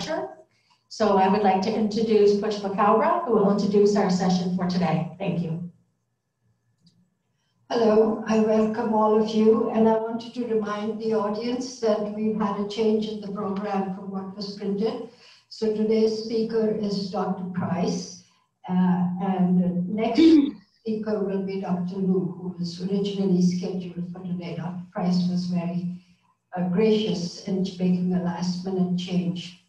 lecture. So I would like to introduce Pushpa Kaura, who will introduce our session for today. Thank you. Hello, I welcome all of you, and I wanted to remind the audience that we've had a change in the program from what was printed. So today's speaker is Dr. Price, and the next speaker will be Dr. Lu, who was originally scheduled for today. Dr. Price was very gracious in making a last-minute change.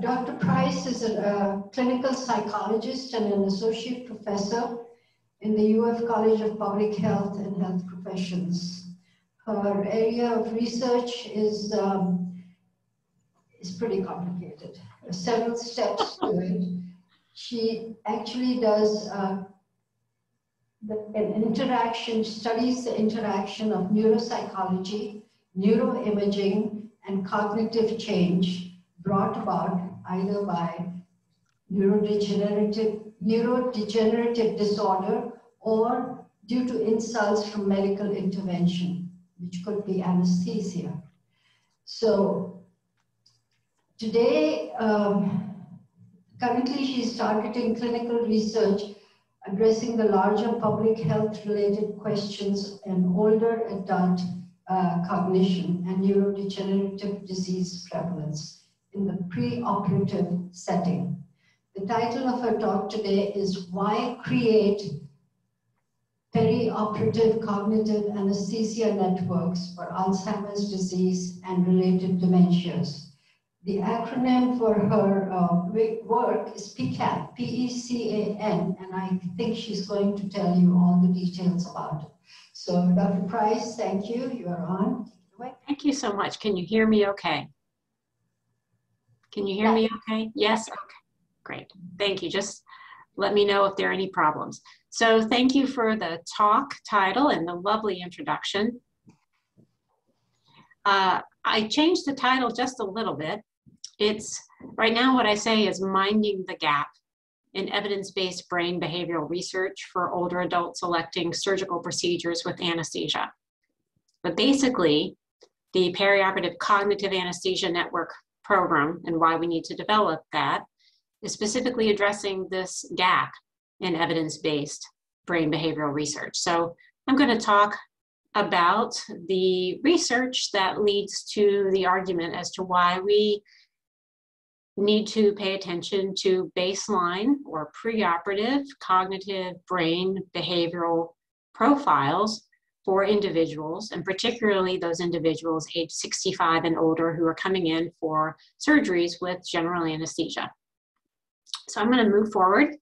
Dr. Price is a clinical psychologist and an associate professor in the UF College of Public Health and Health Professions. Her area of research is pretty complicated. There are several steps to it. She actually does studies the interaction of neuropsychology, neuroimaging, and cognitive change brought about either by neurodegenerative disorder or due to insults from medical intervention, which could be anesthesia. So today, currently she's targeting clinical research addressing the larger public health related questions in older adult cognition and neurodegenerative disease prevalence in the pre-operative setting. The title of her talk today is Why Create Perioperative Cognitive Anesthesia Networks for Alzheimer's Disease and Related Dementias. The acronym for her work is PECAN, P-E-C-A-N, and I think she's going to tell you all the details about it. So Dr. Price, thank you. You are on. Take it away. Thank you so much. Can you hear me okay? Can you hear me okay? Yes? Okay. Great. Thank you. Just let me know if there are any problems. So thank you for the talk title and the lovely introduction. I changed the title just a little bit. It's right now what I say is minding the gap in evidence-based brain behavioral research for older adults electing surgical procedures with anesthesia. But basically, the Perioperative Cognitive Anesthesia Network program and why we need to develop that is specifically addressing this gap in evidence-based brain behavioral research. So I'm going to talk about the research that leads to the argument as to why we need to pay attention to baseline or preoperative cognitive brain behavioral profiles for individuals, and particularly those individuals age 65 and older who are coming in for surgeries with general anesthesia. So I'm going to move forward.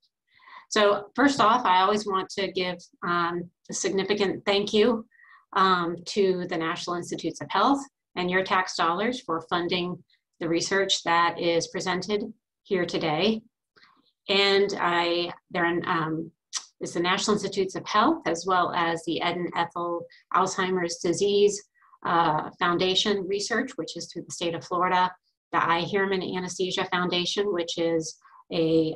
So first off, I always want to give a significant thank you to the National Institutes of Health and your tax dollars for funding the research that is presented here today. And it's the National Institutes of Health, as well as the Ed and Ethel Alzheimer's Disease Foundation research, which is through the state of Florida, the Iherman Anesthesia Foundation, which is a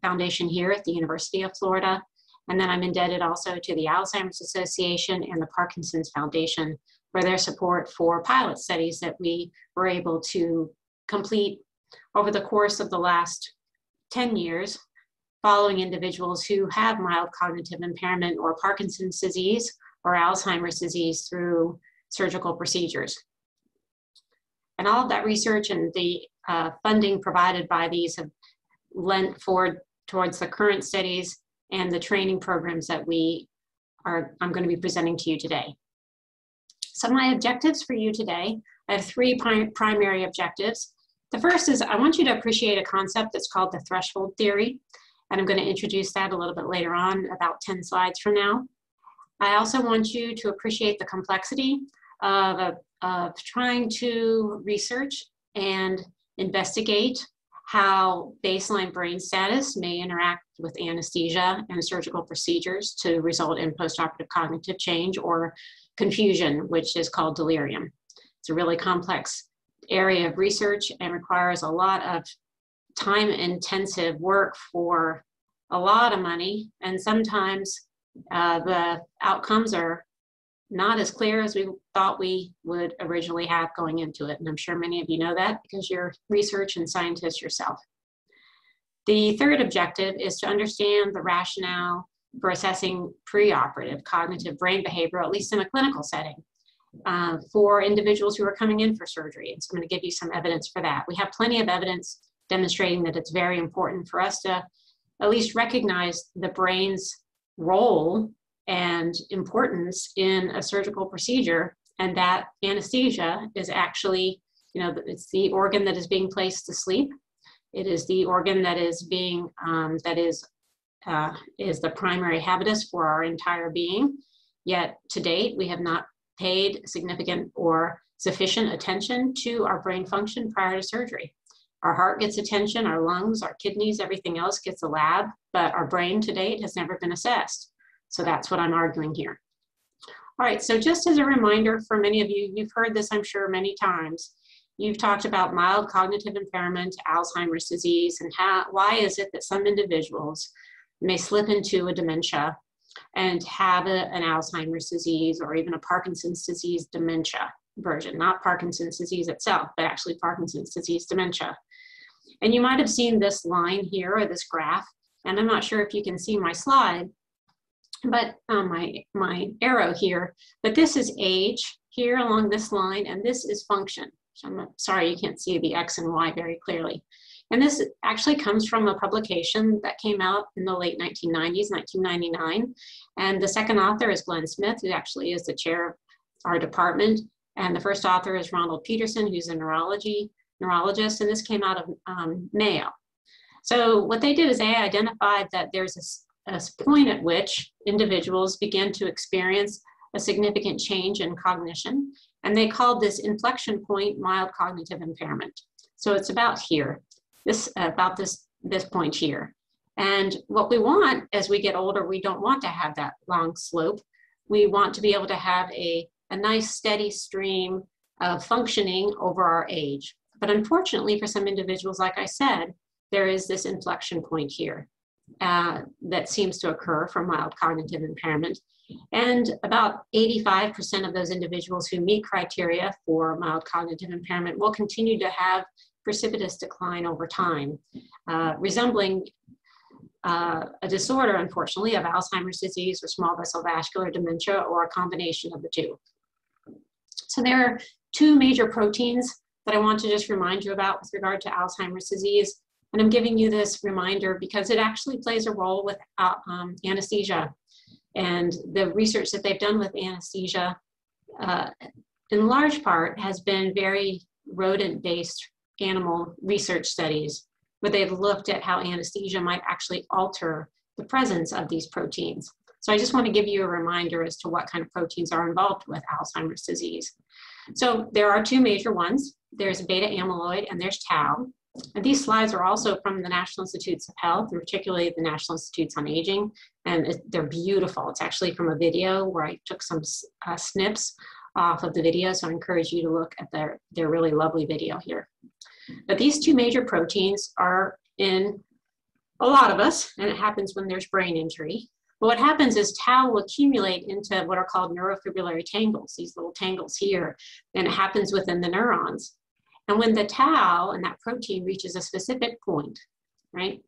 foundation here at the University of Florida. And then I'm indebted also to the Alzheimer's Association and the Parkinson's Foundation for their support for pilot studies that we were able to complete over the course of the last 10 years, following individuals who have mild cognitive impairment or Parkinson's disease or Alzheimer's disease through surgical procedures. And all of that research and the funding provided by these have lent forward towards the current studies and the training programs that I'm going to be presenting to you today. So my objectives for you today, I have three primary objectives. The first is I want you to appreciate a concept that's called the threshold theory, and I'm going to introduce that a little bit later on, about 10 slides from now. I also want you to appreciate the complexity of trying to research and investigate how baseline brain status may interact with anesthesia and surgical procedures to result in postoperative cognitive change or confusion, which is called delirium. It's a really complex area of research and requires a lot of time-intensive work for a lot of money, and sometimes the outcomes are not as clear as we thought we would originally have going into it. And I'm sure many of you know that because you're research and scientists yourself. The third objective is to understand the rationale for assessing preoperative cognitive brain behavior, at least in a clinical setting, for individuals who are coming in for surgery. And so I'm going to give you some evidence for that. We have plenty of evidence demonstrating that it's very important for us to at least recognize the brain's role and importance in a surgical procedure, and that anesthesia is actually, it's the organ that is being placed to sleep. It is the organ that is being, is the primary habitus for our entire being. Yet to date, we have not paid significant or sufficient attention to our brain function prior to surgery. Our heart gets attention, our lungs, our kidneys, everything else gets a lab, but our brain to date has never been assessed. So that's what I'm arguing here. All right, so just as a reminder for many of you, you've heard this, I'm sure, many times. You've talked about mild cognitive impairment, Alzheimer's disease, and why is it that some individuals may slip into a dementia and have an Alzheimer's disease or even a Parkinson's disease dementia version, not Parkinson's disease itself, but actually Parkinson's disease dementia. And you might have seen this line here or this graph, and I'm not sure if you can see my slide, but my arrow here, but this is age here along this line, and this is function. So I'm sorry you can't see the X and Y very clearly. And this actually comes from a publication that came out in the late 1990s, 1999. And the second author is Glenn Smith, who actually is the chair of our department. And the first author is Ronald Peterson, who's a neurologist, and this came out of Mayo. So what they did is they identified that there's a point at which individuals begin to experience a significant change in cognition, and they called this inflection point mild cognitive impairment. So it's about here, this point here. And what we want as we get older, we don't want to have that long slope. We want to be able to have a nice steady stream of functioning over our age. But unfortunately for some individuals, like I said, there is this inflection point here that seems to occur for mild cognitive impairment. And about 85% of those individuals who meet criteria for mild cognitive impairment will continue to have precipitous decline over time, resembling a disorder, unfortunately, of Alzheimer's disease or small vessel vascular dementia, or a combination of the two. So there are two major proteins that I want to just remind you about with regard to Alzheimer's disease. And I'm giving you this reminder because it actually plays a role with anesthesia. And the research that they've done with anesthesia, in large part, has been very rodent-based animal research studies, where they've looked at how anesthesia might actually alter the presence of these proteins. So I just want to give you a reminder as to what kind of proteins are involved with Alzheimer's disease. So there are two major ones. There's beta amyloid and there's tau. And these slides are also from the National Institutes of Health, and particularly the National Institutes on Aging, and they're beautiful. It's actually from a video where I took some snips off of the video, so I encourage you to look at their really lovely video here. But these two major proteins are in a lot of us, and it happens when there's brain injury. But what happens is tau will accumulate into what are called neurofibrillary tangles, these little tangles here, and it happens within the neurons. And when the tau and that protein reaches a specific point, right,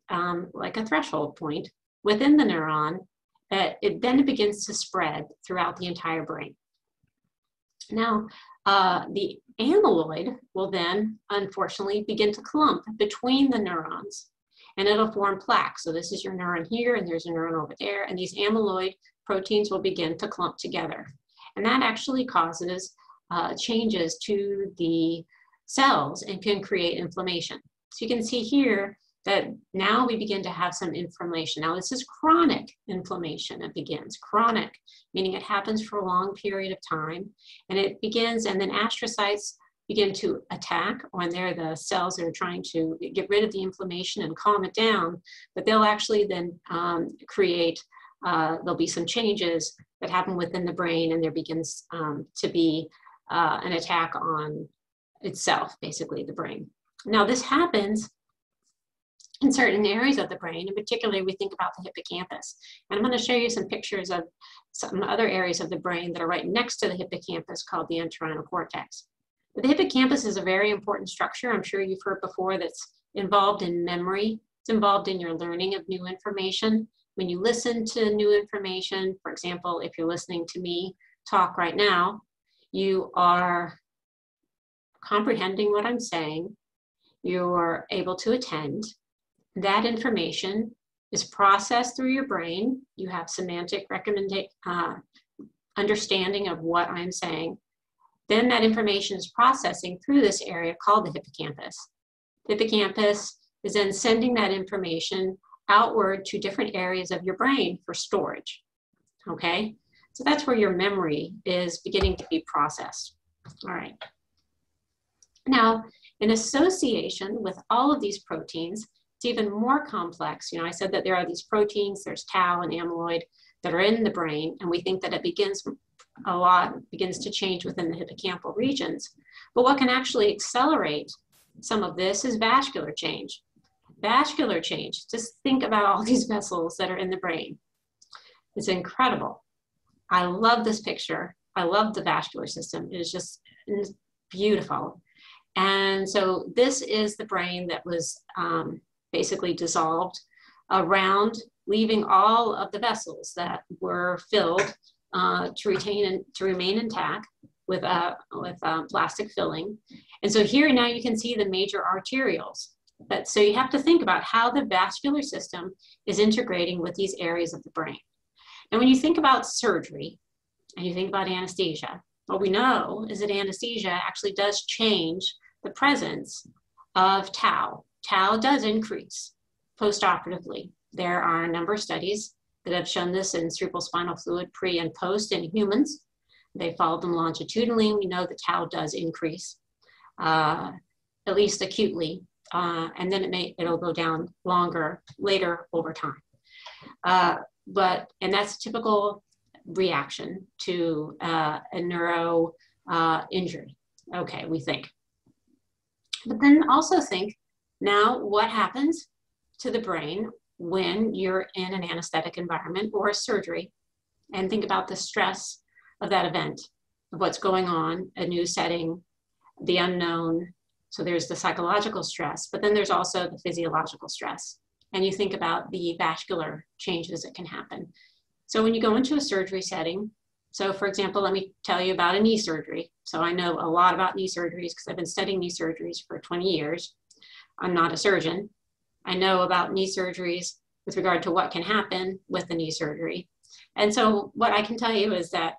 like a threshold point within the neuron, it begins to spread throughout the entire brain. Now, the amyloid will then, unfortunately, begin to clump between the neurons, and it'll form plaques. So this is your neuron here, and there's a neuron over there, and these amyloid proteins will begin to clump together. And that actually causes changes to the cells and can create inflammation. So you can see here that now we begin to have some inflammation. Now this is chronic inflammation. It begins chronic, meaning it happens for a long period of time, and it begins, and then astrocytes begin to attack, when they're the cells that are trying to get rid of the inflammation and calm it down, but they'll actually then there'll be some changes that happen within the brain, and there begins to be an attack on itself, basically the brain. Now this happens in certain areas of the brain, and particularly we think about the hippocampus. And I'm going to show you some pictures of some other areas of the brain that are right next to the hippocampus called the entorhinal cortex. But the hippocampus is a very important structure. I'm sure you've heard before that's involved in memory. It's involved in your learning of new information. When you listen to new information, for example, if you're listening to me talk right now, you are comprehending what I'm saying. You're able to attend. That information is processed through your brain. You have semantic understanding of what I'm saying. Then that information is processing through this area called the hippocampus. The hippocampus is then sending that information outward to different areas of your brain for storage, okay? So that's where your memory is beginning to be processed. All right. Now, in association with all of these proteins, it's even more complex. You know, I said that there are these proteins, there's tau and amyloid that are in the brain, and we think that it begins to change within the hippocampal regions. But what can actually accelerate some of this is vascular change. Vascular change, just think about all these vessels that are in the brain. It's incredible. I love this picture. I love the vascular system. It is just beautiful. And so this is the brain that was basically dissolved around, leaving all of the vessels that were filled to remain intact with plastic filling. And so here now you can see the major arterioles. But so you have to think about how the vascular system is integrating with these areas of the brain. And when you think about surgery and you think about anesthesia, what we know is that anesthesia actually does change the presence of tau. Tau does increase post-operatively. There are a number of studies that have shown this in cerebrospinal fluid pre and post in humans. They followed them longitudinally. We know that tau does increase, at least acutely, and then it'll go down later over time. And that's a typical reaction to a neuro injury. Okay, we think. But then also think, now what happens to the brain when you're in an anesthetic environment or a surgery? And think about the stress of that event, of what's going on, a new setting, the unknown. So there's the psychological stress, but then there's also the physiological stress. And you think about the vascular changes that can happen. So when you go into a surgery setting, so for example, let me tell you about a knee surgery. So I know a lot about knee surgeries because I've been studying knee surgeries for 20 years. I'm not a surgeon. I know about knee surgeries with regard to what can happen with the knee surgery. And so what I can tell you is that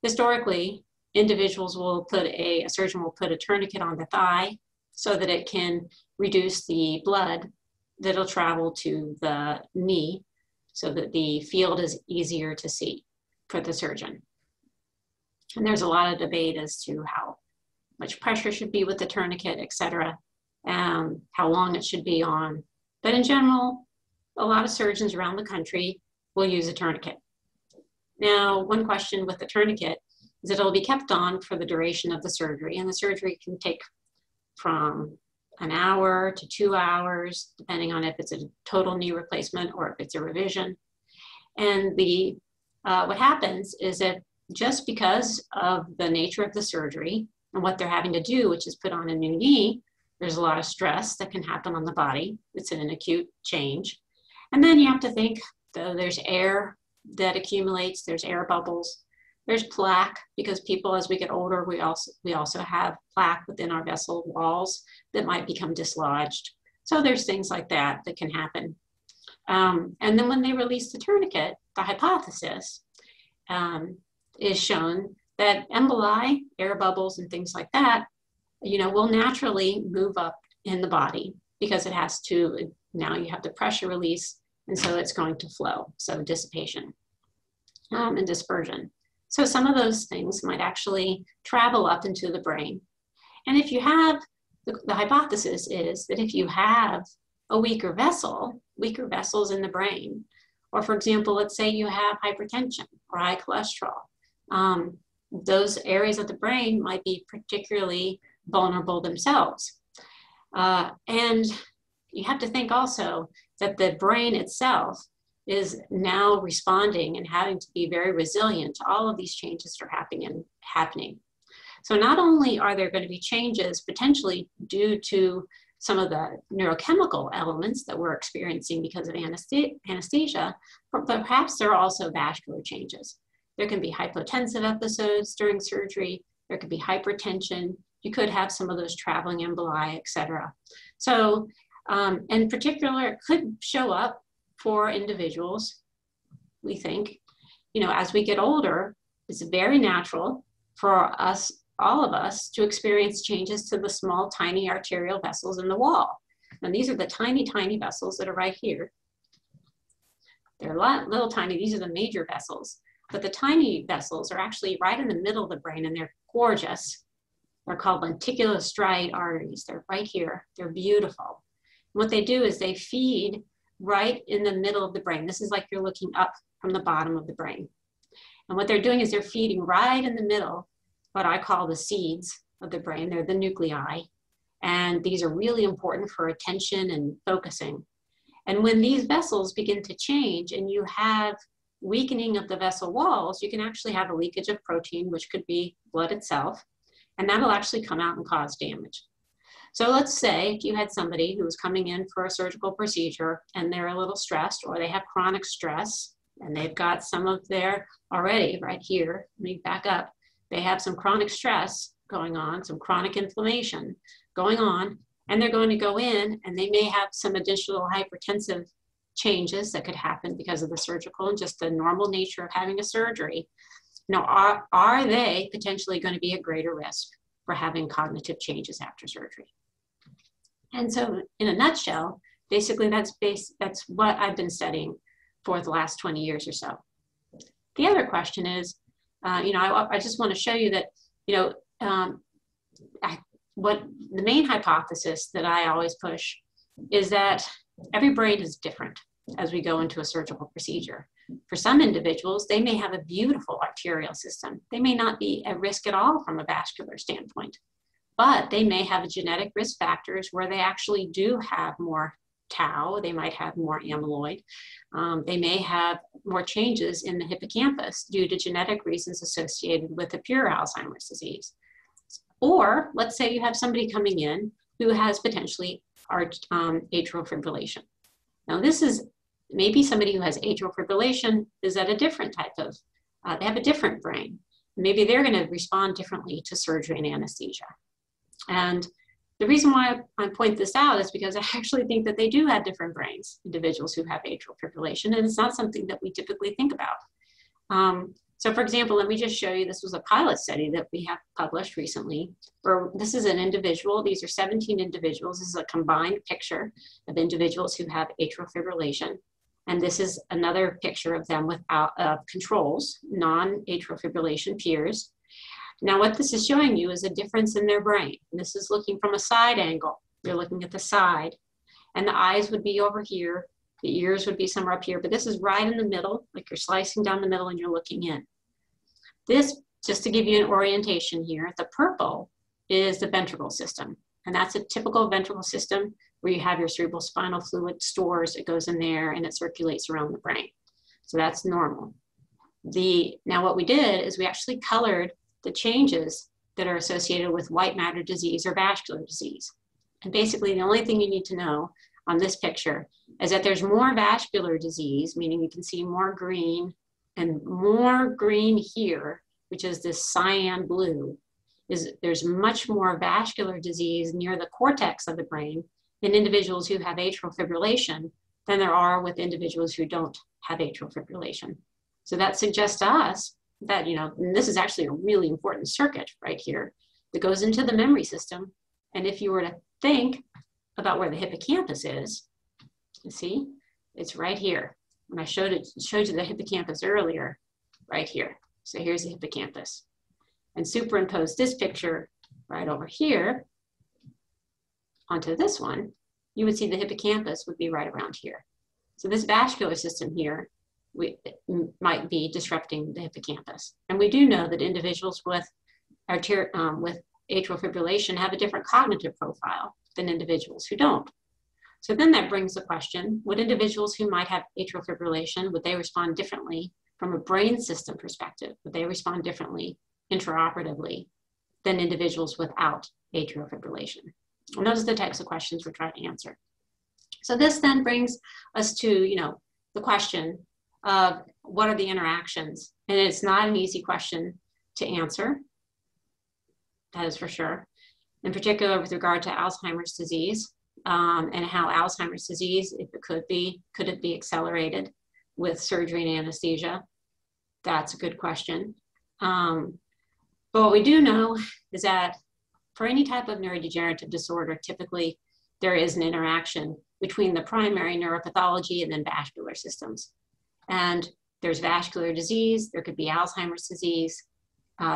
historically, individuals will a surgeon will put a tourniquet on the thigh so that it can reduce the blood that'll travel to the knee so that the field is easier to see for the surgeon. And there's a lot of debate as to how much pressure should be with the tourniquet, et cetera, how long it should be on. But in general, a lot of surgeons around the country will use a tourniquet. Now, one question with the tourniquet is that it'll be kept on for the duration of the surgery, and the surgery can take from an hour to 2 hours, depending on if it's a total knee replacement or if it's a revision. And what happens is that just because of the nature of the surgery and what they're having to do, which is put on a new knee, there's a lot of stress that can happen on the body. It's an acute change. And then you have to think, though, there's air that accumulates, there's air bubbles, there's plaque, because people, as we get older, we also have plaque within our vessel walls that might become dislodged. So there's things like that that can happen. And then when they release the tourniquet, the hypothesis is shown that emboli, air bubbles and things like that, will naturally move up in the body because it has to, now you have the pressure release, and so it's going to flow. So dissipation and dispersion. So some of those things might actually travel up into the brain. And if you have, the hypothesis is that if you have a weaker vessels in the brain, or for example, let's say you have hypertension or high cholesterol, those areas of the brain might be particularly vulnerable themselves. And you have to think also that the brain itself is now responding and having to be very resilient to all of these changes that are happening. So not only are there going to be changes potentially due to some of the neurochemical elements that we're experiencing because of anesthesia, but perhaps there are also vascular changes. There can be hypotensive episodes during surgery. There could be hypertension. You could have some of those traveling emboli, et cetera. So in particular, it could show up for individuals, we think, as we get older, it's very natural for us, all of us, to experience changes to the small, tiny arterial vessels in the wall. And these are the tiny, tiny vessels that are right here. They're little tiny, these are the major vessels, but the tiny vessels are actually right in the middle of the brain, and they're gorgeous. They're called lenticular striate arteries. They're right here. They're beautiful. And what they do is they feed right in the middle of the brain. This is like you're looking up from the bottom of the brain. And what they're doing is they're feeding right in the middle, what I call the seeds of the brain. They're the nuclei. And these are really important for attention and focusing. And when these vessels begin to change and you have weakening of the vessel walls, you can actually have a leakage of protein, which could be blood itself, and that'll actually come out and cause damage. So let's say if you had somebody who was coming in for a surgical procedure and they're a little stressed, or they have chronic stress and they've got some of their already right here, let me back up, they have some chronic stress going on, some chronic inflammation going on, and they're going to go in and they may have some additional hypertensive changes that could happen because of the surgical and just the normal nature of having a surgery. Now, are they potentially going to be at greater risk for having cognitive changes after surgery? And so in a nutshell, basically that's what I've been studying for the last 20 years or so. The other question is, I just want to show you that, what the main hypothesis that I always push is that every brain is different as we go into a surgical procedure. For some individuals, they may have a beautiful arterial system. They may not be at risk at all from a vascular standpoint, but they may have genetic risk factors where they actually do have more tau. They might have more amyloid. They may have more changes in the hippocampus due to genetic reasons associated with a pure Alzheimer's disease. Or let's say you have somebody coming in who has potentially atrial fibrillation. Now this is maybe somebody who has atrial fibrillation is at a different type of, they have a different brain. Maybe they're going to respond differently to surgery and anesthesia. And the reason why I point this out is because I actually think that they do have different brains, individuals who have atrial fibrillation, and it's not something that we typically think about. So for example, let me just show you, this was a pilot study that we have published recently, where this is an individual, these are 17 individuals, this is a combined picture of individuals who have atrial fibrillation. And this is another picture of them without controls, non-atrial fibrillation peers. Now what this is showing you is a difference in their brain. And this is looking from a side angle. You're looking at the side, and the eyes would be over here. The ears would be somewhere up here, but this is right in the middle, like you're slicing down the middle and you're looking in. This, just to give you an orientation here, the purple is the ventricle system. And that's a typical ventricle system where you have your cerebral spinal fluid stores, it goes in there and it circulates around the brain. So that's normal. Now what we did is we actually colored the changes that are associated with white matter disease or vascular disease. And basically the only thing you need to know on this picture is that there's more vascular disease, meaning you can see more green, and more green here, which is this cyan blue, there's much more vascular disease near the cortex of the brain in individuals who have atrial fibrillation than there are with individuals who don't have atrial fibrillation. So that suggests to us that, and this is actually a really important circuit right here that goes into the memory system. And if you were to think about where the hippocampus is, you see, it's right here. When I showed you the hippocampus earlier, right here. So here's the hippocampus. And superimpose this picture right over here onto this one, you would see the hippocampus would be right around here. So this vascular system here might be disrupting the hippocampus. And we do know that individuals with atrial fibrillation have a different cognitive profile than individuals who don't. So then that brings the question, would individuals who might have atrial fibrillation, would they respond differently from a brain system perspective? Would they respond differently intraoperatively than individuals without atrial fibrillation? And those are the types of questions we're trying to answer. So this then brings us to, the question of what are the interactions? And it's not an easy question to answer, that is for sure. In particular with regard to Alzheimer's disease, and how Alzheimer's disease, if it could it be accelerated with surgery and anesthesia? That's a good question. But what we do know is that for any type of neurodegenerative disorder, typically there is an interaction between the primary neuropathology and then vascular systems. And there's vascular disease, there could be Alzheimer's disease,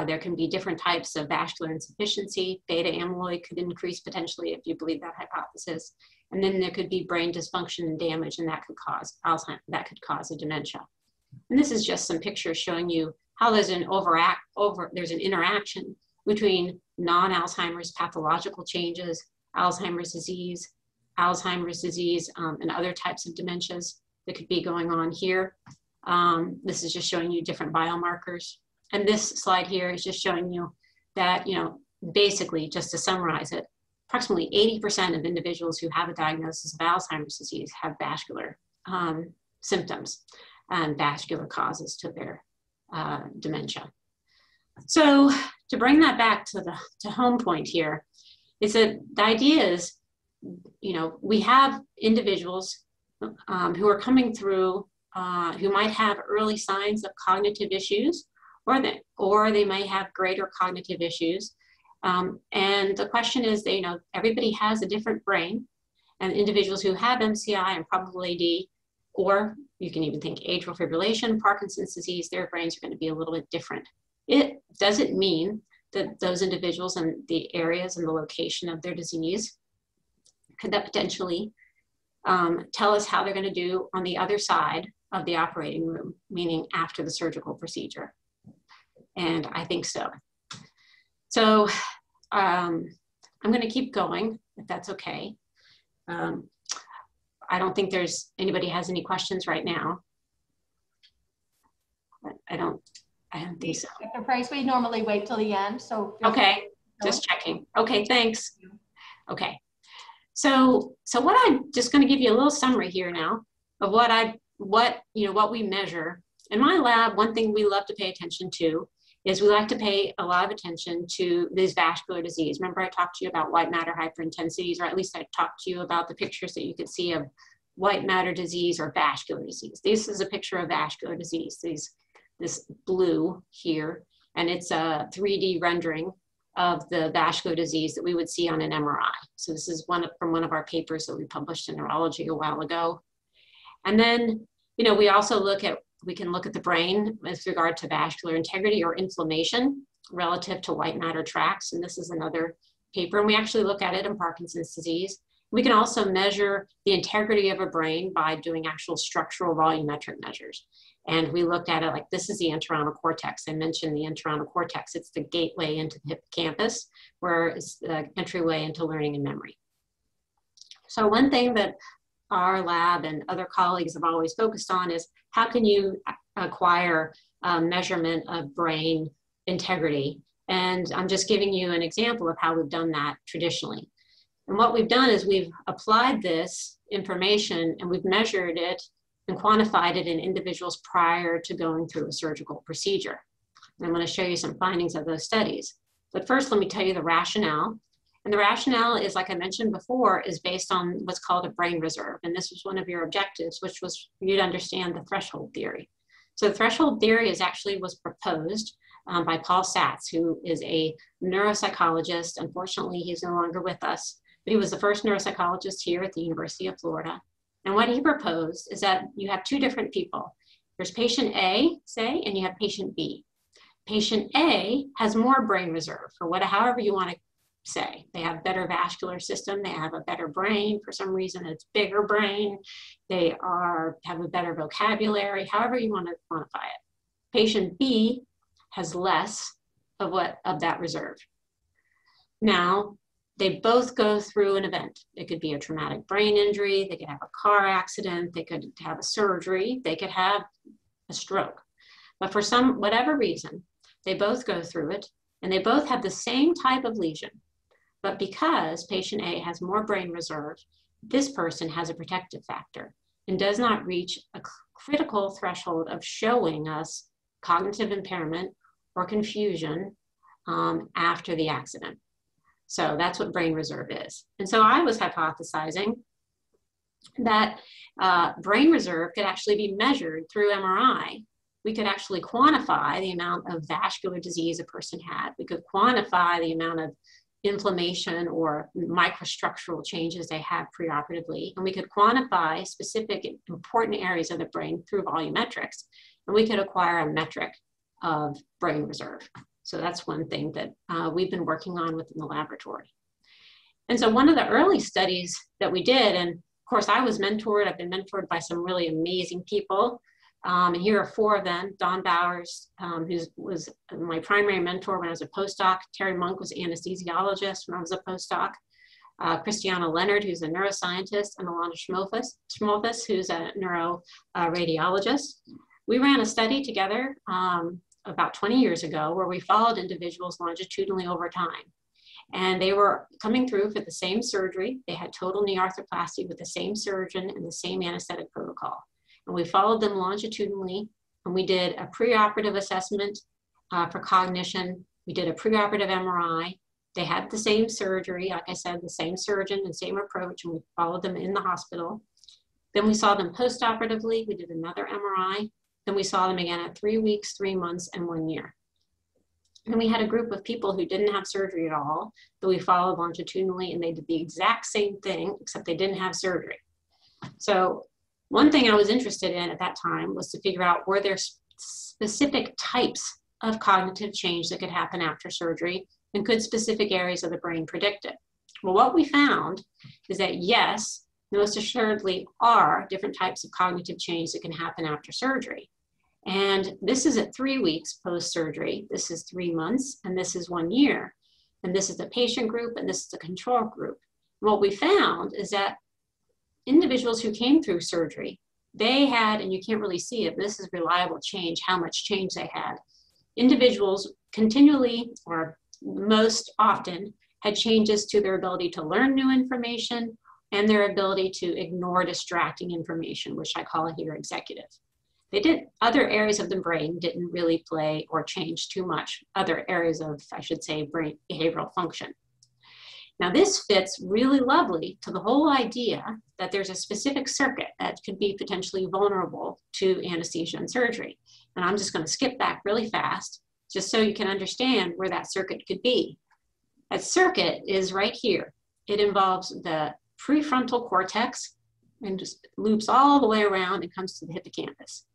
there can be different types of vascular insufficiency. Beta amyloid could increase potentially if you believe that hypothesis. And then there could be brain dysfunction and damage, and that could cause Alzheimer's, that could cause a dementia. And this is just some pictures showing you how there's an interaction between non-Alzheimer's pathological changes, Alzheimer's disease, and other types of dementias that could be going on here. This is just showing you different biomarkers. And this slide here is just showing you that, basically, just to summarize it, approximately 80% of individuals who have a diagnosis of Alzheimer's disease have vascular symptoms and vascular causes to their dementia. So to bring that back to the home point here, is that the idea is, we have individuals who are coming through who might have early signs of cognitive issues, or they may have greater cognitive issues. And the question is, everybody has a different brain, and individuals who have MCI and probable AD, or you can even think atrial fibrillation, Parkinson's disease, their brains are going to be a little bit different. It doesn't mean that those individuals and the areas and the location of their disease could that potentially tell us how they're going to do on the other side of the operating room, meaning after the surgical procedure. And I think so. So I'm going to keep going, if that's okay. I don't think anybody has any questions right now. But I don't think so. Dr. Price, we normally wait till the end, so. Okay, just checking. Okay, thanks. Okay, so what I'm just going to give you a little summary here now of what we measure. In my lab, one thing we love to pay attention to is we like to pay a lot of attention to this vascular disease. Remember I talked to you about white matter hyperintensities, or at least I talked to you about the pictures that you could see of white matter disease or vascular disease. This is a picture of vascular disease, this blue here, and it's a 3D rendering of the vascular disease that we would see on an MRI. So this is from one of our papers that we published in Neurology a while ago. And then, we also we can look at the brain with regard to vascular integrity or inflammation relative to white matter tracts. And this is another paper, and we actually look at it in Parkinson's disease. We can also measure the integrity of a brain by doing actual structural volumetric measures. And we looked at it like this is the entorhinal cortex. I mentioned the entorhinal cortex. It's the gateway into the hippocampus, where it's the entryway into learning and memory. So one thing that our lab and other colleagues have always focused on is how can you acquire a measurement of brain integrity? And I'm just giving you an example of how we've done that traditionally. And what we've done is we've applied this information and we've measured it and quantified it in individuals prior to going through a surgical procedure. And I'm going to show you some findings of those studies. But first, let me tell you the rationale. And the rationale is, like I mentioned before, is based on what's called a brain reserve. And this was one of your objectives, which was for you to understand the threshold theory. So the threshold theory was proposed by Paul Satz, who is a neuropsychologist. Unfortunately, he's no longer with us, but he was the first neuropsychologist here at the University of Florida. And what he proposed is that you have two different people. There's patient A, say, and you have patient B. Patient A has more brain reserve, for however you want to say. They have better vascular system, they have a better brain, for some reason it's bigger brain, they have a better vocabulary, however you want to quantify it. Patient B has less of that reserve. Now, they both go through an event. It could be a traumatic brain injury, they could have a car accident, they could have a surgery, they could have a stroke. But for whatever reason, they both go through it, and they both have the same type of lesion. But because patient A has more brain reserve, this person has a protective factor and does not reach a critical threshold of showing us cognitive impairment or confusion after the accident. So that's what brain reserve is. And so I was hypothesizing that brain reserve could actually be measured through MRI. We could actually quantify the amount of vascular disease a person had. We could quantify the amount of inflammation or microstructural changes they have preoperatively. And we could quantify specific important areas of the brain through volumetrics. And we could acquire a metric of brain reserve. So that's one thing that we've been working on within the laboratory. And so one of the early studies that we did, and of course I was mentored, I've been mentored by some really amazing people. And here are four of them. Don Bowers, who was my primary mentor when I was a postdoc. Terry Monk was an anesthesiologist when I was a postdoc. Christiana Leonard, who's a neuroscientist, and Alana Schmolfus, who's a neuroradiologist. We ran a study together about 20 years ago where we followed individuals longitudinally over time. And they were coming through for the same surgery. They had total knee arthroplasty with the same surgeon and the same anesthetic protocol. And we followed them longitudinally, and we did a preoperative assessment for cognition. We did a preoperative MRI. They had the same surgery, like I said, the same surgeon and same approach, and we followed them in the hospital. Then we saw them postoperatively. We did another MRI. Then we saw them again at 3 weeks, 3 months, and 1 year. And we had a group of people who didn't have surgery at all that we followed longitudinally, and they did the exact same thing, except they didn't have surgery. So one thing I was interested in at that time was to figure out, were there specific types of cognitive change that could happen after surgery, and could specific areas of the brain predict it? Well, what we found is that yes, most assuredly are different types of cognitive change that can happen after surgery. And this is at 3 weeks post-surgery, this is 3 months, and this is 1 year. And this is the patient group, and this is the control group. And what we found is that individuals who came through surgery, they had, and you can't really see it, but this is reliable change, how much change they had. Individuals continually, or most often, had changes to their ability to learn new information and their ability to ignore distracting information, which I call here executive. Other areas of the brain didn't really play or change too much, other areas of, I should say, brain behavioral function. Now this fits really lovely to the whole idea that there's a specific circuit that could be potentially vulnerable to anesthesia and surgery. And I'm just going to skip back really fast, just so you can understand where that circuit could be. That circuit is right here. It involves the prefrontal cortex and just loops all the way around and comes to the hippocampus.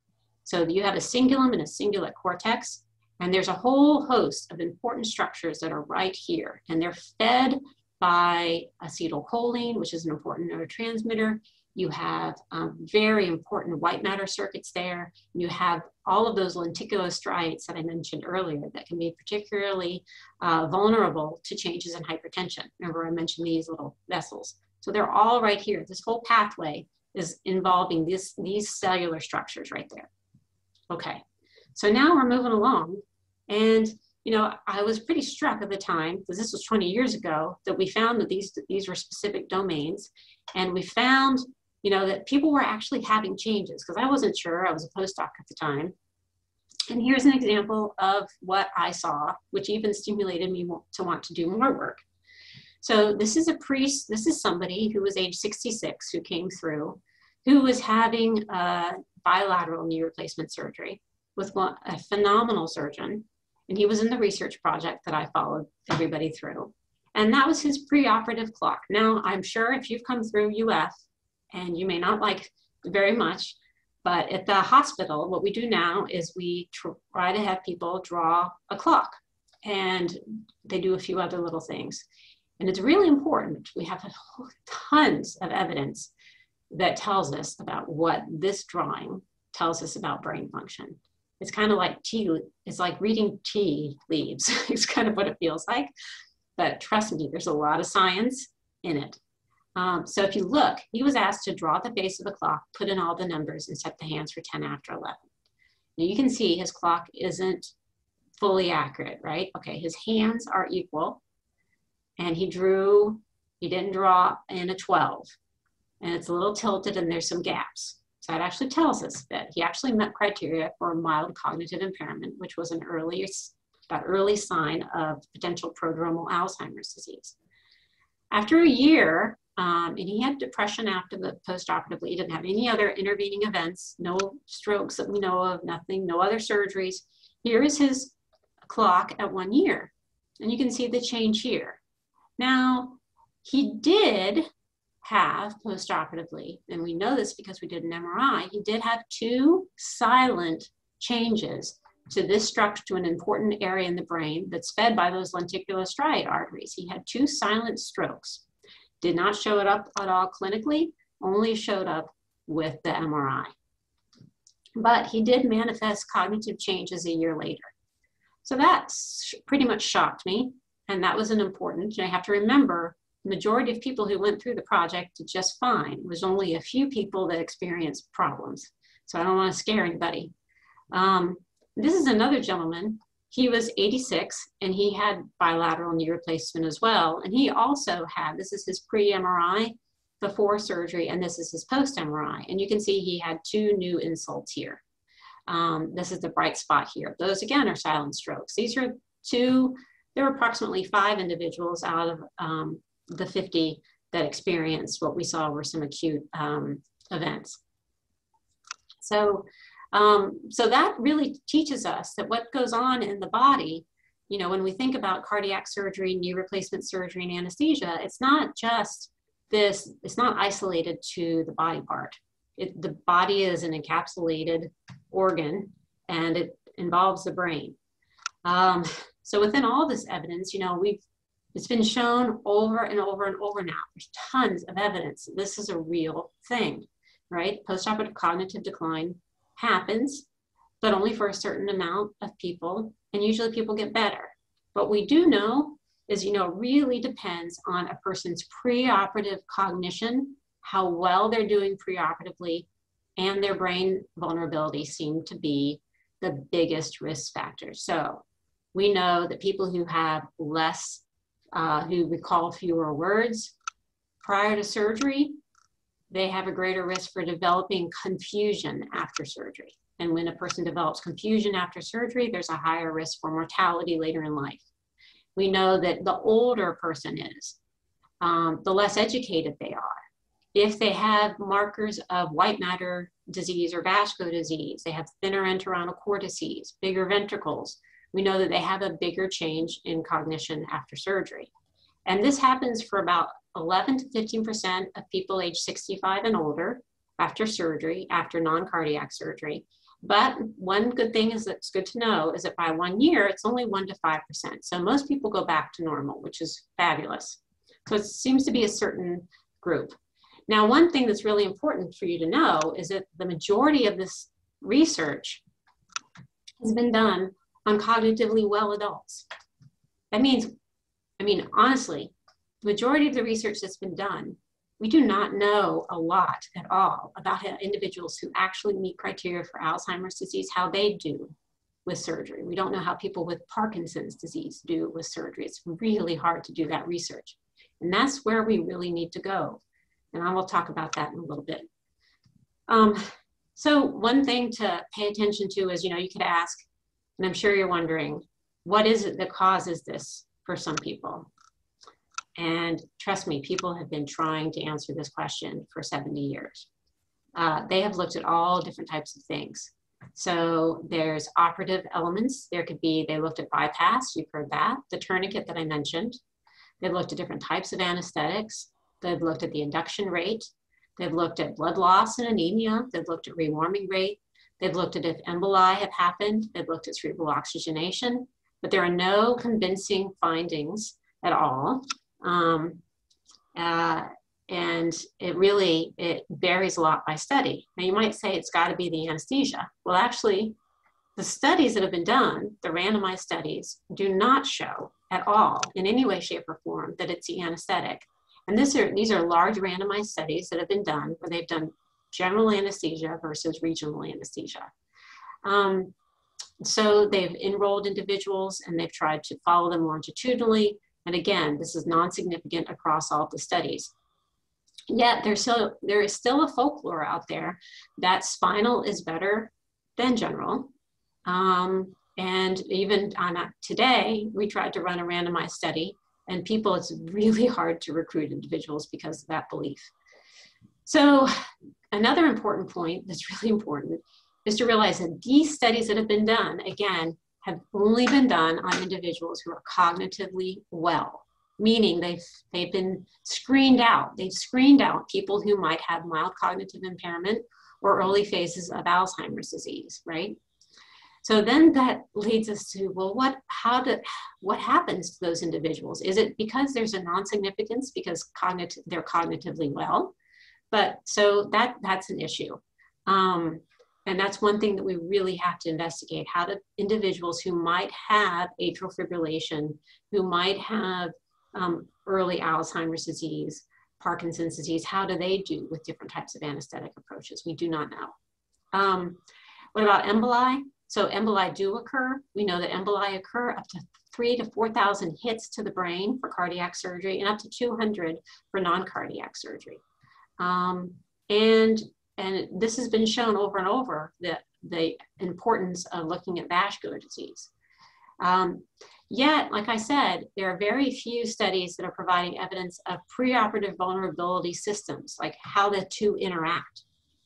So you have a cingulum and a cingulate cortex, and there's a whole host of important structures that are right here, and they're fed by acetylcholine, which is an important neurotransmitter. You have very important white matter circuits there. You have all of those lenticular striates that I mentioned earlier that can be particularly vulnerable to changes in hypertension. Remember I mentioned these little vessels. So they're all right here. This whole pathway is involving these cellular structures right there. Okay, so now we're moving along, and you know, I was pretty struck at the time, because this was 20 years ago, that we found that these were specific domains. And we found, you know, that people were actually having changes, because I wasn't sure. I was a postdoc at the time. And here's an example of what I saw, which even stimulated me to want to do more work. So this is somebody who was age 66 who came through, who was having bilateral knee replacement surgery with a phenomenal surgeon. And he was in the research project that I followed everybody through. And that was his preoperative clock. Now, I'm sure if you've come through UF, and you may not like very much, but at the hospital, what we do now is we try to have people draw a clock. And they do a few other little things. And it's really important. We have tons of evidence that tells us about what this drawing tells us about brain function. It's kind of like it's like reading tea leaves. It's kind of what it feels like. but trust me, there's a lot of science in it. So if you look, he was asked to draw the face of the clock, put in all the numbers, and set the hands for 10 after 11. Now you can see his clock isn't fully accurate, right? Okay, his hands are equal, and he didn't draw in a 12, and it's a little tilted and there's some gaps. So that actually tells us that he actually met criteria for a mild cognitive impairment, which was an early sign of potential prodromal Alzheimer's disease. After a year, and he had depression after the post-operatively, he didn't have any other intervening events, no strokes that we know of, nothing, no other surgeries. Here is his clock at 1 year, and you can see the change here. Now, he did have post-operatively, and we know this because we did an MRI, he did have 2 silent changes to this structure, to an important area in the brain that's fed by those lenticular striate arteries. He had 2 silent strokes. Did not show it up at all clinically, only showed up with the MRI. But he did manifest cognitive changes a year later. So that pretty much shocked me, and that was an important, and I have to remember, the majority of people who went through the project did just fine. It was only a few people that experienced problems. So I don't want to scare anybody. This is another gentleman. He was 86, and he had bilateral knee replacement as well. And he also had, this is his pre-MRI before surgery, and this is his post-MRI. And you can see he had 2 new insults here. This is the bright spot here. Those, again, are silent strokes. These are 2, there were approximately 5 individuals out of the 50 that experienced what we saw were some acute events. So that really teaches us that what goes on in the body, you know, when we think about cardiac surgery, knee replacement surgery, and anesthesia, it's not just this, it's not isolated to the body part. The body is an encapsulated organ, and it involves the brain. So within all this evidence, you know, it's been shown over and over and over now. There's tons of evidence. This is a real thing, right? Postoperative cognitive decline happens, but only for a certain amount of people, and usually people get better. What we do know is, you know, it really depends on a person's preoperative cognition, how well they're doing preoperatively, and their brain vulnerability seem to be the biggest risk factors. So we know that people who have less, who recall fewer words prior to surgery, they have a greater risk for developing confusion after surgery. And when a person develops confusion after surgery, there's a higher risk for mortality later in life. We know that the older a person is, the less educated they are. If they have markers of white matter disease or vascular disease, they have thinner entorhinal cortices, bigger ventricles, we know that they have a bigger change in cognition after surgery. And this happens for about 11 to 15% of people age 65 and older after surgery, after non-cardiac surgery. But one good thing is that's good to know is that by 1 year, it's only 1 to 5%. So most people go back to normal, which is fabulous. So it seems to be a certain group. Now, one thing that's really important for you to know is that the majority of this research has been done on cognitively well adults. That means, honestly, the majority of the research that's been done, we do not know a lot at all about how individuals who actually meet criteria for Alzheimer's disease, how they do with surgery. We don't know how people with Parkinson's disease do with surgery. It's really hard to do that research. And that's where we really need to go. And I will talk about that in a little bit. So one thing to pay attention to is, you know, you could ask, and I'm sure you're wondering, what is it that causes this for some people? And trust me, people have been trying to answer this question for 70 years. They have looked at all different types of things. So there's operative elements. There could be, they looked at bypass, you've heard that, the tourniquet that I mentioned. They've looked at different types of anesthetics. They've looked at the induction rate. They've looked at blood loss and anemia. They've looked at rewarming rate. They've looked at if emboli have happened. They've looked at cerebral oxygenation, but there are no convincing findings at all. And it varies a lot by study. Now you might say it's got to be the anesthesia. Well, actually, the studies that have been done, the randomized studies, do not show at all in any way, shape, or form that it's the anesthetic. And these are large randomized studies that have been done where they've done general anesthesia versus regional anesthesia. So they've enrolled individuals and they've tried to follow them longitudinally. And again, this is non-significant across all of the studies. Yet there is still a folklore out there that spinal is better than general. And even today, we tried to run a randomized study, and people, it's really hard to recruit individuals because of that belief. So another important point that's really important is to realize that these studies that have been done, again, have only been done on individuals who are cognitively well, meaning they've been screened out. They've screened out people who might have mild cognitive impairment or early phases of Alzheimer's disease, right? So then that leads us to, well, what happens to those individuals? Is it because there's a non-significance because they're cognitively well? But so that's an issue. And that's one thing that we really have to investigate. How do individuals who might have atrial fibrillation, who might have early Alzheimer's disease, Parkinson's disease, how do they do with different types of anesthetic approaches? We do not know. What about emboli? So emboli do occur. We know that emboli occur up to 3,000 to 4,000 hits to the brain for cardiac surgery and up to 200 for non-cardiac surgery. And this has been shown over and over, the importance of looking at vascular disease. Yet, like I said, there are very few studies that are providing evidence of preoperative vulnerability systems, like how the two interact.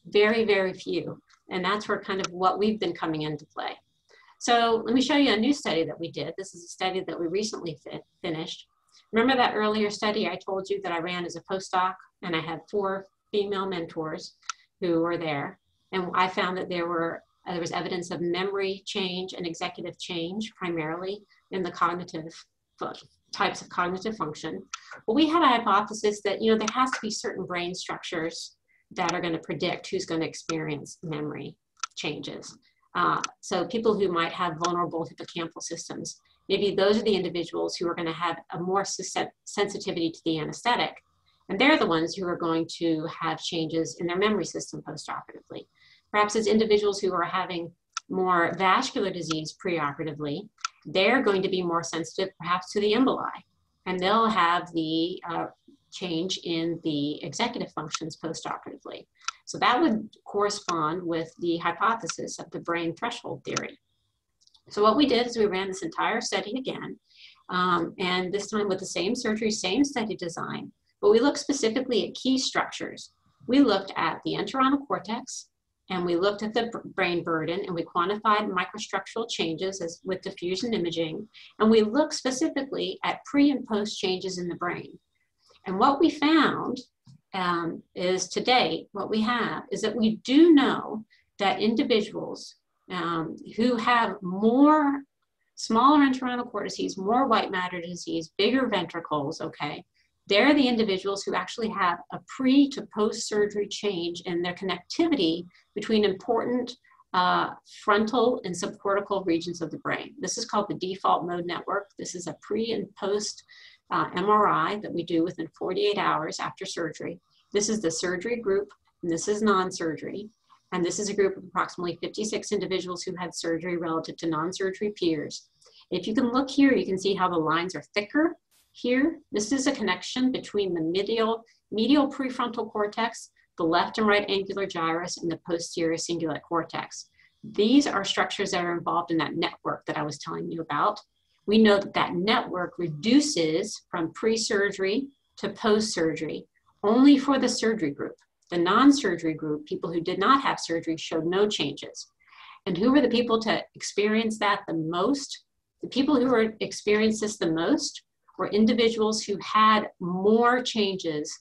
Very, very few. And that's where kind of what we've been coming into play. So let me show you a new study that we did. This is a study that we recently finished. Remember that earlier study I told you that I ran as a postdoc, and I had 4 female mentors who were there. And I found that there was evidence of memory change and executive change, primarily in the cognitive types of cognitive function. Well, we had a hypothesis that, there has to be certain brain structures that are going to predict who's going to experience memory changes. So people who might have vulnerable hippocampal systems, maybe those are the individuals who are going to have a more sensitivity to the anesthetic. And they're the ones who are going to have changes in their memory system postoperatively. Perhaps it's individuals who are having more vascular disease preoperatively, they're going to be more sensitive perhaps to the emboli, and they'll have the change in the executive functions postoperatively. So that would correspond with the hypothesis of the brain threshold theory. So what we did is we ran this entire study again, and this time with the same surgery, same study design, but we looked specifically at key structures. We looked at the entorhinal cortex, and we looked at the brain burden, and we quantified microstructural changes with diffusion imaging, and we looked specifically at pre and post changes in the brain. And what we found is to date, what we have is that we do know that individuals who have more smaller entorhinal cortices, more white matter disease, bigger ventricles, okay, they're the individuals who actually have a pre to post surgery change in their connectivity between important frontal and subcortical regions of the brain. This is called the default mode network. This is a pre and post MRI that we do within 48 hours after surgery. This is the surgery group, and this is non-surgery. And this is a group of approximately 56 individuals who had surgery relative to non-surgery peers. If you can look here, you can see how the lines are thicker here. This is a connection between the medial prefrontal cortex, the left and right angular gyrus, and the posterior cingulate cortex. These are structures that are involved in that network that I was telling you about. We know that that network reduces from pre-surgery to post-surgery only for the surgery group. The non-surgery group, people who did not have surgery, showed no changes. And who were the people to experience that the most? The people who were experienced this the most were individuals who had more changes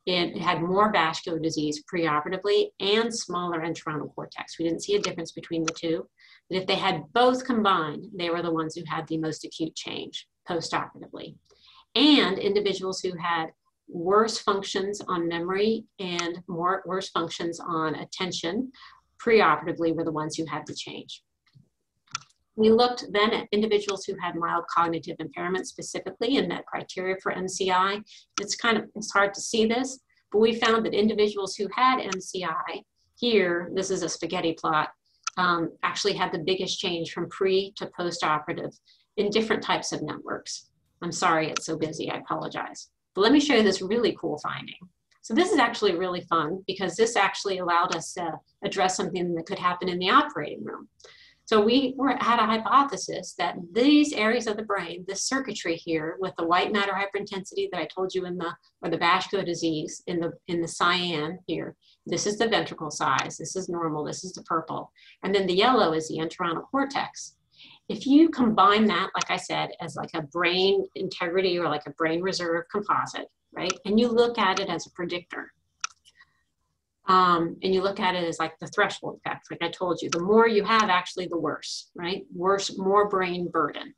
and had more vascular disease preoperatively and smaller entorhinal cortex. We didn't see a difference between the two. But if they had both combined, they were the ones who had the most acute change postoperatively. And individuals who had worse functions on memory and worse functions on attention preoperatively were the ones who had the change. We looked then at individuals who had mild cognitive impairment specifically and met criteria for MCI. It's hard to see this, but we found that individuals who had MCI, here, this is a spaghetti plot, actually had the biggest change from pre to post-operative in different types of networks. I'm sorry it's so busy, I apologize. But let me show you this really cool finding. So this is actually really fun because this actually allowed us to address something that could happen in the operating room. So we had a hypothesis that these areas of the brain, this circuitry here with the white matter hyperintensity that I told you or the vascular disease in the cyan here, this is the ventricle size, this is normal, this is the purple, and then the yellow is the entorhinal cortex. If you combine that, like I said, as like a brain integrity or like a brain reserve composite, right? And you look at it as a predictor. And you look at it as like the threshold effect, like I told you, the more you have, actually the worse, right? Worse, more brain burden.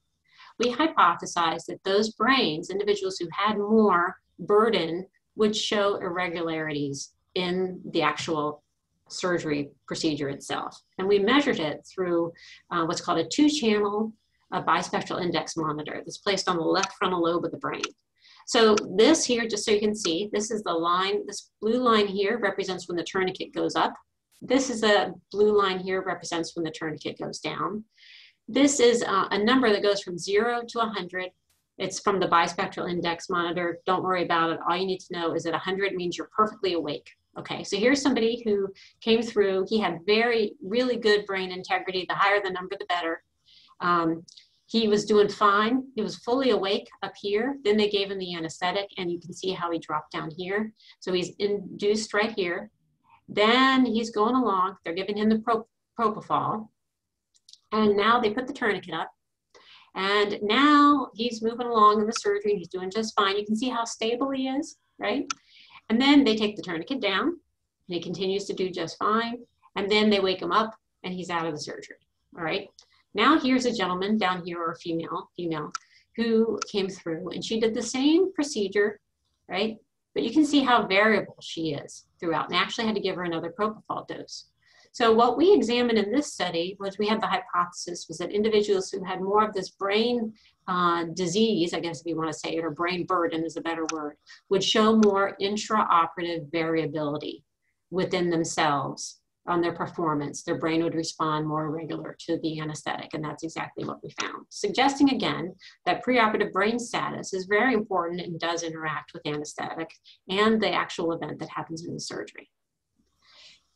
We hypothesized that those brains, individuals who had more burden, would show irregularities in the actual surgery procedure itself. And we measured it through what's called a 2-channel bispectral index monitor that's placed on the left frontal lobe of the brain. So this here, just so you can see, this is the line, this blue line here represents when the tourniquet goes up. This is a blue line here represents when the tourniquet goes down. This is a number that goes from 0 to 100. It's from the bispectral index monitor. Don't worry about it. All you need to know is that 100 means you're perfectly awake. Okay, so here's somebody who came through. He had really good brain integrity. The higher the number, the better. He was doing fine. He was fully awake up here. Then they gave him the anesthetic, and you can see how he dropped down here. So he's induced right here. Then he's going along. They're giving him the propofol. And now they put the tourniquet up. And now he's moving along in the surgery. He's doing just fine. You can see how stable he is, right? And then they take the tourniquet down, and he continues to do just fine. And then they wake him up, and he's out of the surgery, all right? Now here's a gentleman down here, or a female, who came through, and she did the same procedure, right? But you can see how variable she is throughout, and actually had to give her another propofol dose. So what we examined in this study was we had the hypothesis was that individuals who had more of this brain disease, I guess if you want to say it, or brain burden is a better word, would show more intraoperative variability within themselves on their performance. Their brain would respond more regular to the anesthetic, and that's exactly what we found. Suggesting again that preoperative brain status is very important and does interact with anesthetic and the actual event that happens in the surgery.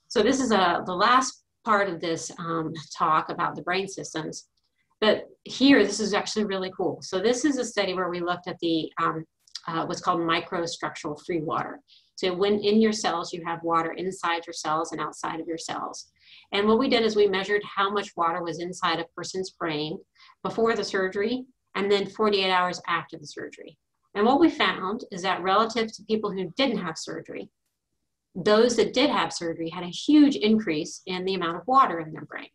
So this is the last part of this talk about the brain systems. But here, this is actually really cool. So this is a study where we looked at the what's called microstructural free water. So when in your cells, you have water inside your cells and outside of your cells. And what we did is we measured how much water was inside a person's brain before the surgery and then 48 hours after the surgery. And what we found is that relative to people who didn't have surgery, those that did have surgery had a huge increase in the amount of water in their brain.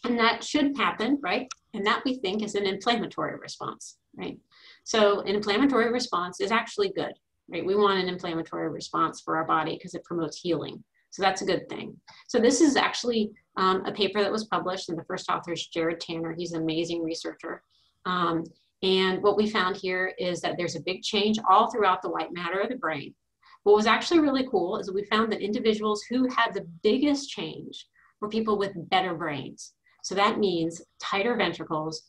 And that should happen, right? And that we think is an inflammatory response, right? So an inflammatory response is actually good, right? We want an inflammatory response for our body because it promotes healing. So that's a good thing. So this is actually a paper that was published, and the first author is Jared Tanner. He's an amazing researcher. And what we found here is that there's a big change all throughout the white matter of the brain. What was actually really cool is that we found that individuals who had the biggest change were people with better brains. So that means tighter ventricles,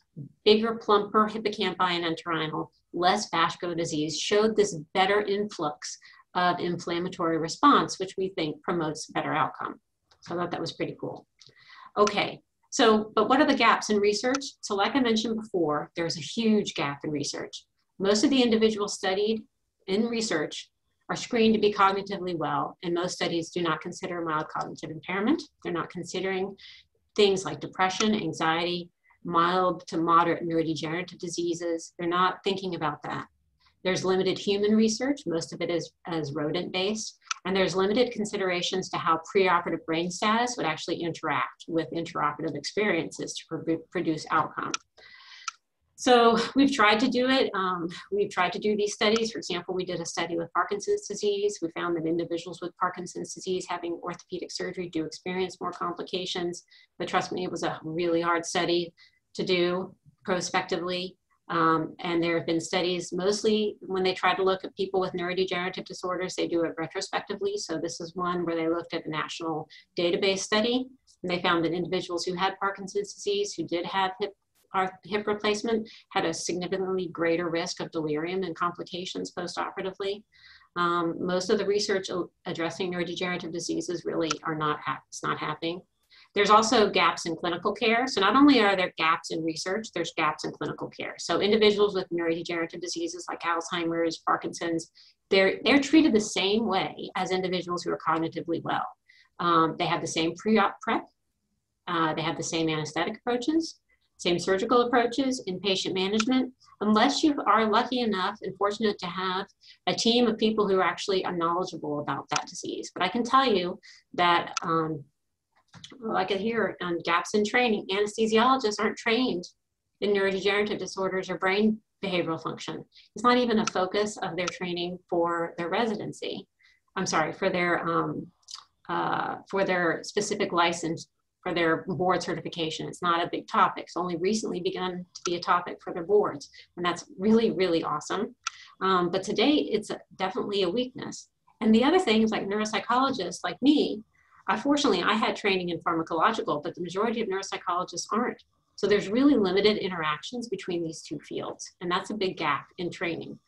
bigger, plumper hippocampi and entorhinal, less vascular disease, showed this better influx of inflammatory response, which we think promotes better outcome. So I thought that was pretty cool. Okay, so, but what are the gaps in research? So like I mentioned before, there's a huge gap in research. Most of the individuals studied in research are screened to be cognitively well, and most studies do not consider mild cognitive impairment. They're not considering things like depression, anxiety, mild to moderate neurodegenerative diseases. They're not thinking about that. There's limited human research. Most of it is rodent-based, and there's limited considerations to how preoperative brain status would actually interact with intraoperative experiences to produce outcome. So we've tried to do it. We've tried to do these studies. For example, we did a study with Parkinson's disease. We found that individuals with Parkinson's disease having orthopedic surgery do experience more complications. But trust me, it was a really hard study to do prospectively. And there have been studies, mostly when they try to look at people with neurodegenerative disorders, they do it retrospectively. So this is one where they looked at a national database study, and they found that individuals who had Parkinson's disease, who did have hip replacement, had a significantly greater risk of delirium and complications post-operatively. Most of the research addressing neurodegenerative diseases really are not, it's not happening. There's also gaps in clinical care. So not only are there gaps in research, there's gaps in clinical care. So individuals with neurodegenerative diseases like Alzheimer's, Parkinson's, they're treated the same way as individuals who are cognitively well. They have the same pre-op prep. They have the same anesthetic approaches, same surgical approaches, inpatient management, unless you are lucky enough and fortunate to have a team of people who actually are knowledgeable about that disease. But I can tell you that, like I hear on gaps in training, anesthesiologists aren't trained in neurodegenerative disorders or brain behavioral function. It's not even a focus of their training for their residency. I'm sorry, for their specific license, for their board certification. It's not a big topic. It's only recently begun to be a topic for their boards. And that's really, really awesome. But today it's definitely a weakness. And the other things, like neuropsychologists like me, fortunately, I had training in pharmacological, but the majority of neuropsychologists aren't. So there's really limited interactions between these two fields. And that's a big gap in training.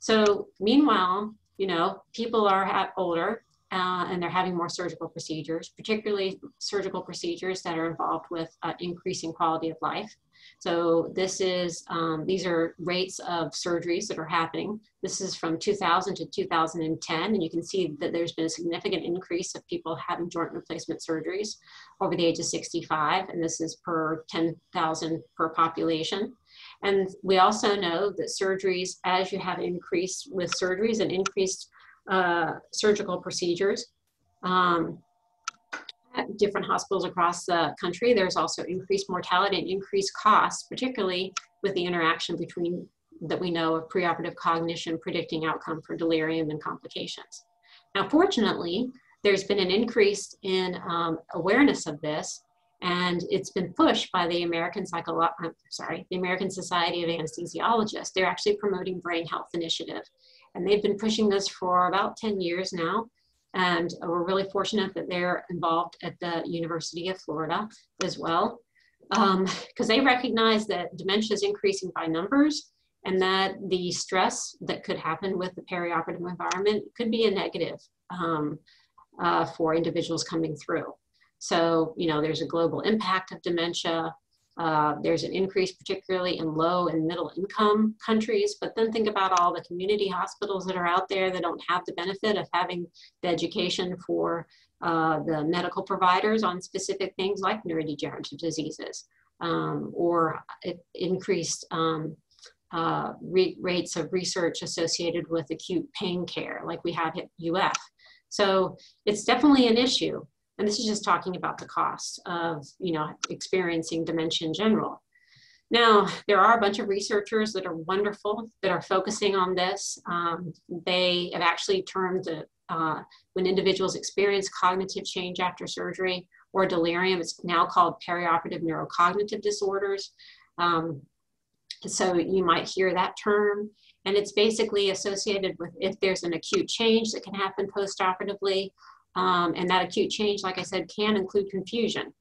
So meanwhile, you know, people are older, and they're having more surgical procedures, particularly surgical procedures that are involved with increasing quality of life. So this is, these are rates of surgeries that are happening. This is from 2000 to 2010, and you can see that there's been a significant increase of people having joint replacement surgeries over the age of 65, and this is per 10,000 per population. And we also know that surgeries, as you have an increase with surgeries and increased surgical procedures at different hospitals across the country, there's also increased mortality and increased costs, particularly with the interaction between that we know of preoperative cognition predicting outcome for delirium and complications. Now, fortunately, there's been an increase in awareness of this, and it's been pushed by the American Society of Anesthesiologists. They're actually promoting Brain Health Initiative. And they've been pushing this for about 10 years now. And we're really fortunate that they're involved at the University of Florida as well, because they recognize that dementia is increasing by numbers, and that the stress that could happen with the perioperative environment could be a negative for individuals coming through. So, you know, there's a global impact of dementia. There's an increase particularly in low and middle income countries, but then think about all the community hospitals that are out there that don't have the benefit of having the education for the medical providers on specific things like neurodegenerative diseases, or increased rates of research associated with acute pain care like we have at UF. So it's definitely an issue. And this is just talking about the cost of, you know, experiencing dementia in general. Now, there are a bunch of researchers that are wonderful that are focusing on this. They have actually termed it, when individuals experience cognitive change after surgery or delirium, it's now called perioperative neurocognitive disorders. So you might hear that term, and it's basically associated with if there's an acute change that can happen post-operatively. And that acute change, like I said, can include confusion.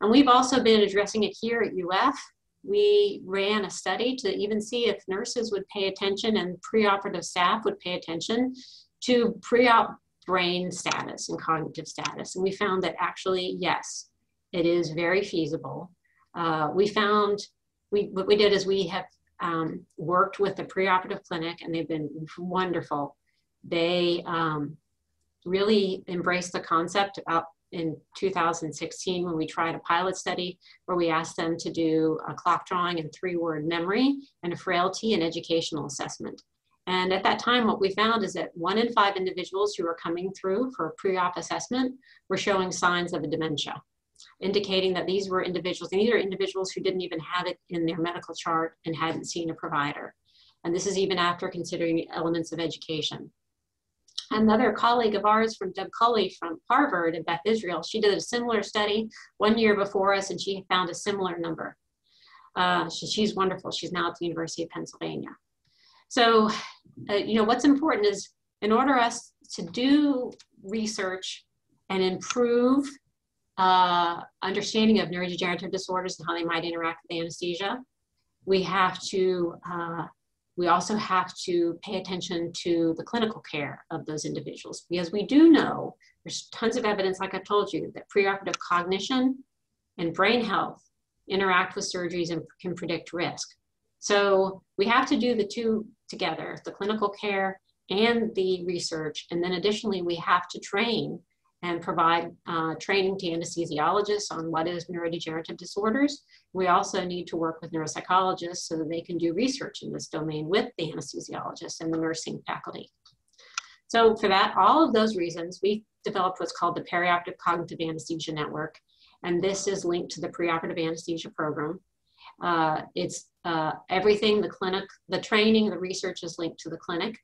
And we've also been addressing it here at UF. We ran a study to even see if nurses would pay attention and preoperative staff would pay attention to pre-op brain status and cognitive status. And we found that actually, yes, it is very feasible. What we did is we have worked with the preoperative clinic, and they've been wonderful. They really embraced the concept out in 2016 when we tried a pilot study where we asked them to do a clock drawing and 3-word memory and a frailty and educational assessment. And at that time, what we found is that 1 in 5 individuals who were coming through for a pre-op assessment were showing signs of a dementia. indicating that these were individuals, and these are individuals who didn't even have it in their medical chart and hadn't seen a provider. And this is even after considering elements of education. Another colleague of ours from Deb Culley from Harvard and Beth Israel, she did a similar study 1 year before us, and she found a similar number. She's wonderful. She's now at the University of Pennsylvania. So, you know, what's important is in order us to do research and improve understanding of neurodegenerative disorders and how they might interact with anesthesia, we also have to pay attention to the clinical care of those individuals, because we do know there's tons of evidence, like I've told you, that preoperative cognition and brain health interact with surgeries and can predict risk. So we have to do the two together, the clinical care and the research. And then additionally, we have to train and provide training to anesthesiologists on what is neurodegenerative disorders. We also need to work with neuropsychologists so that they can do research in this domain with the anesthesiologists and the nursing faculty. So for that, all of those reasons, we developed what's called the Perioperative Cognitive Anesthesia Network. And this is linked to the preoperative anesthesia program. It's everything, the clinic, the training, the research is linked to the clinic.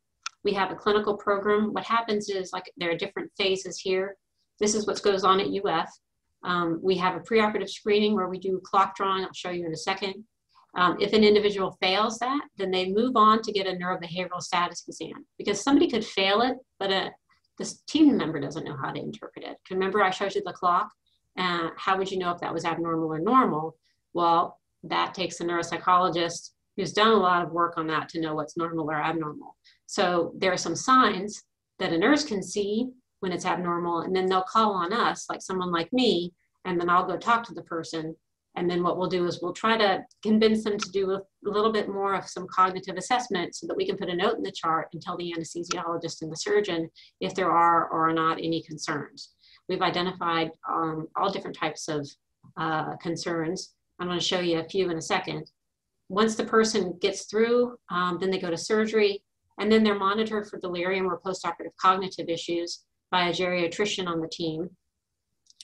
We have a clinical program. What happens is, like, there are different phases here. This is what goes on at UF. We have a preoperative screening where we do clock drawing. I'll show you in a second. If an individual fails that, then they move on to get a neurobehavioral status exam, because somebody could fail it, but this team member doesn't know how to interpret it. Remember I showed you the clock? How would you know if that was abnormal or normal? Well, that takes a neuropsychologist who's done a lot of work on that to know what's normal or abnormal. So there are some signs that a nurse can see when it's abnormal, and then they'll call on us, like someone like me, and then I'll go talk to the person. And then what we'll do is we'll try to convince them to do a little bit more of some cognitive assessment so that we can put a note in the chart and tell the anesthesiologist and the surgeon if there are or are not any concerns. We've identified all different types of concerns. I'm going to show you a few in a second. Once the person gets through, then they go to surgery, and then they're monitored for delirium or postoperative cognitive issues by a geriatrician on the team.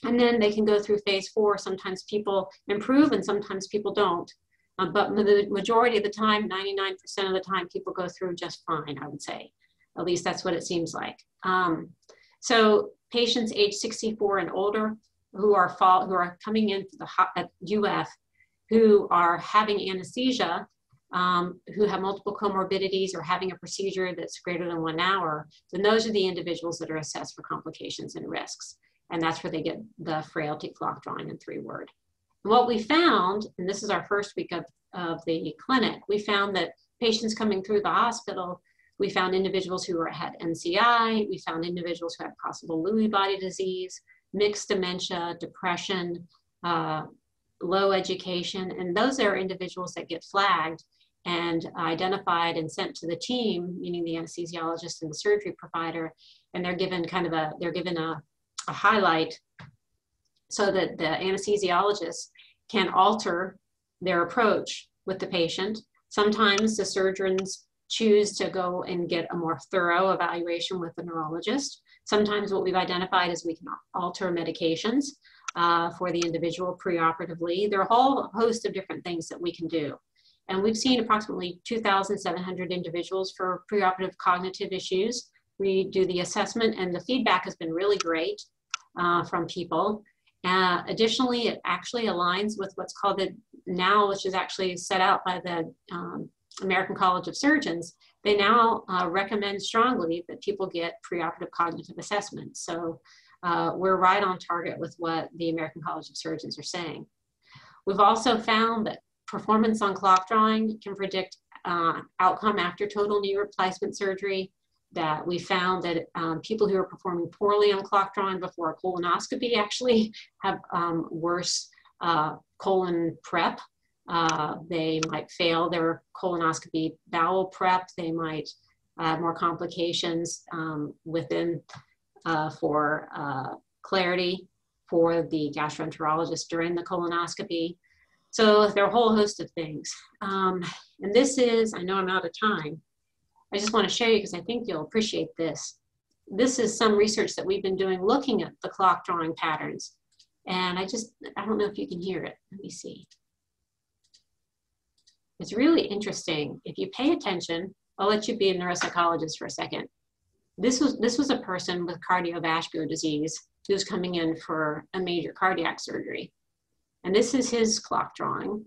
And then they can go through phase 4. Sometimes people improve and sometimes people don't. But the majority of the time, 99% of the time, people go through just fine, I would say. At least that's what it seems like. So patients age 64 and older who are coming into the UF, who are having anesthesia, who have multiple comorbidities or having a procedure that's greater than 1 hour, then those are the individuals that are assessed for complications and risks. And that's where they get the frailty clock drawing in 3-word. And what we found, and this is our first week of the clinic, we found that patients coming through the hospital, we found individuals who had NCI, we found individuals who had possible Lewy body disease, mixed dementia, depression, low education, and those are individuals that get flagged and identified and sent to the team, meaning the anesthesiologist and the surgery provider, and they're given a highlight so that the anesthesiologist can alter their approach with the patient. Sometimes the surgeons choose to go and get a more thorough evaluation with the neurologist. Sometimes what we've identified is we can alter medications for the individual preoperatively. There are a whole host of different things that we can do. And we've seen approximately 2,700 individuals for preoperative cognitive issues. We do the assessment, and the feedback has been really great from people. Additionally, it actually aligns with what's called the NOW, which is actually set out by the American College of Surgeons. They now recommend strongly that people get preoperative cognitive assessments. So we're right on target with what the American College of Surgeons are saying. We've also found that performance on clock drawing can predict outcome after total knee replacement surgery, that we found that people who are performing poorly on clock drawing before a colonoscopy actually have worse colon prep. They might fail their colonoscopy bowel prep. They might have more complications within for clarity for the gastroenterologist during the colonoscopy. So there are a whole host of things. And this is, I know I'm out of time. I just want to show you because I think you'll appreciate this. This is some research that we've been doing looking at the clock drawing patterns. And I don't know if you can hear it. Let me see. It's really interesting. If you pay attention, I'll let you be a neuropsychologist for a second. This was a person with cardiovascular disease who was coming in for a major cardiac surgery. And this is his clock drawing.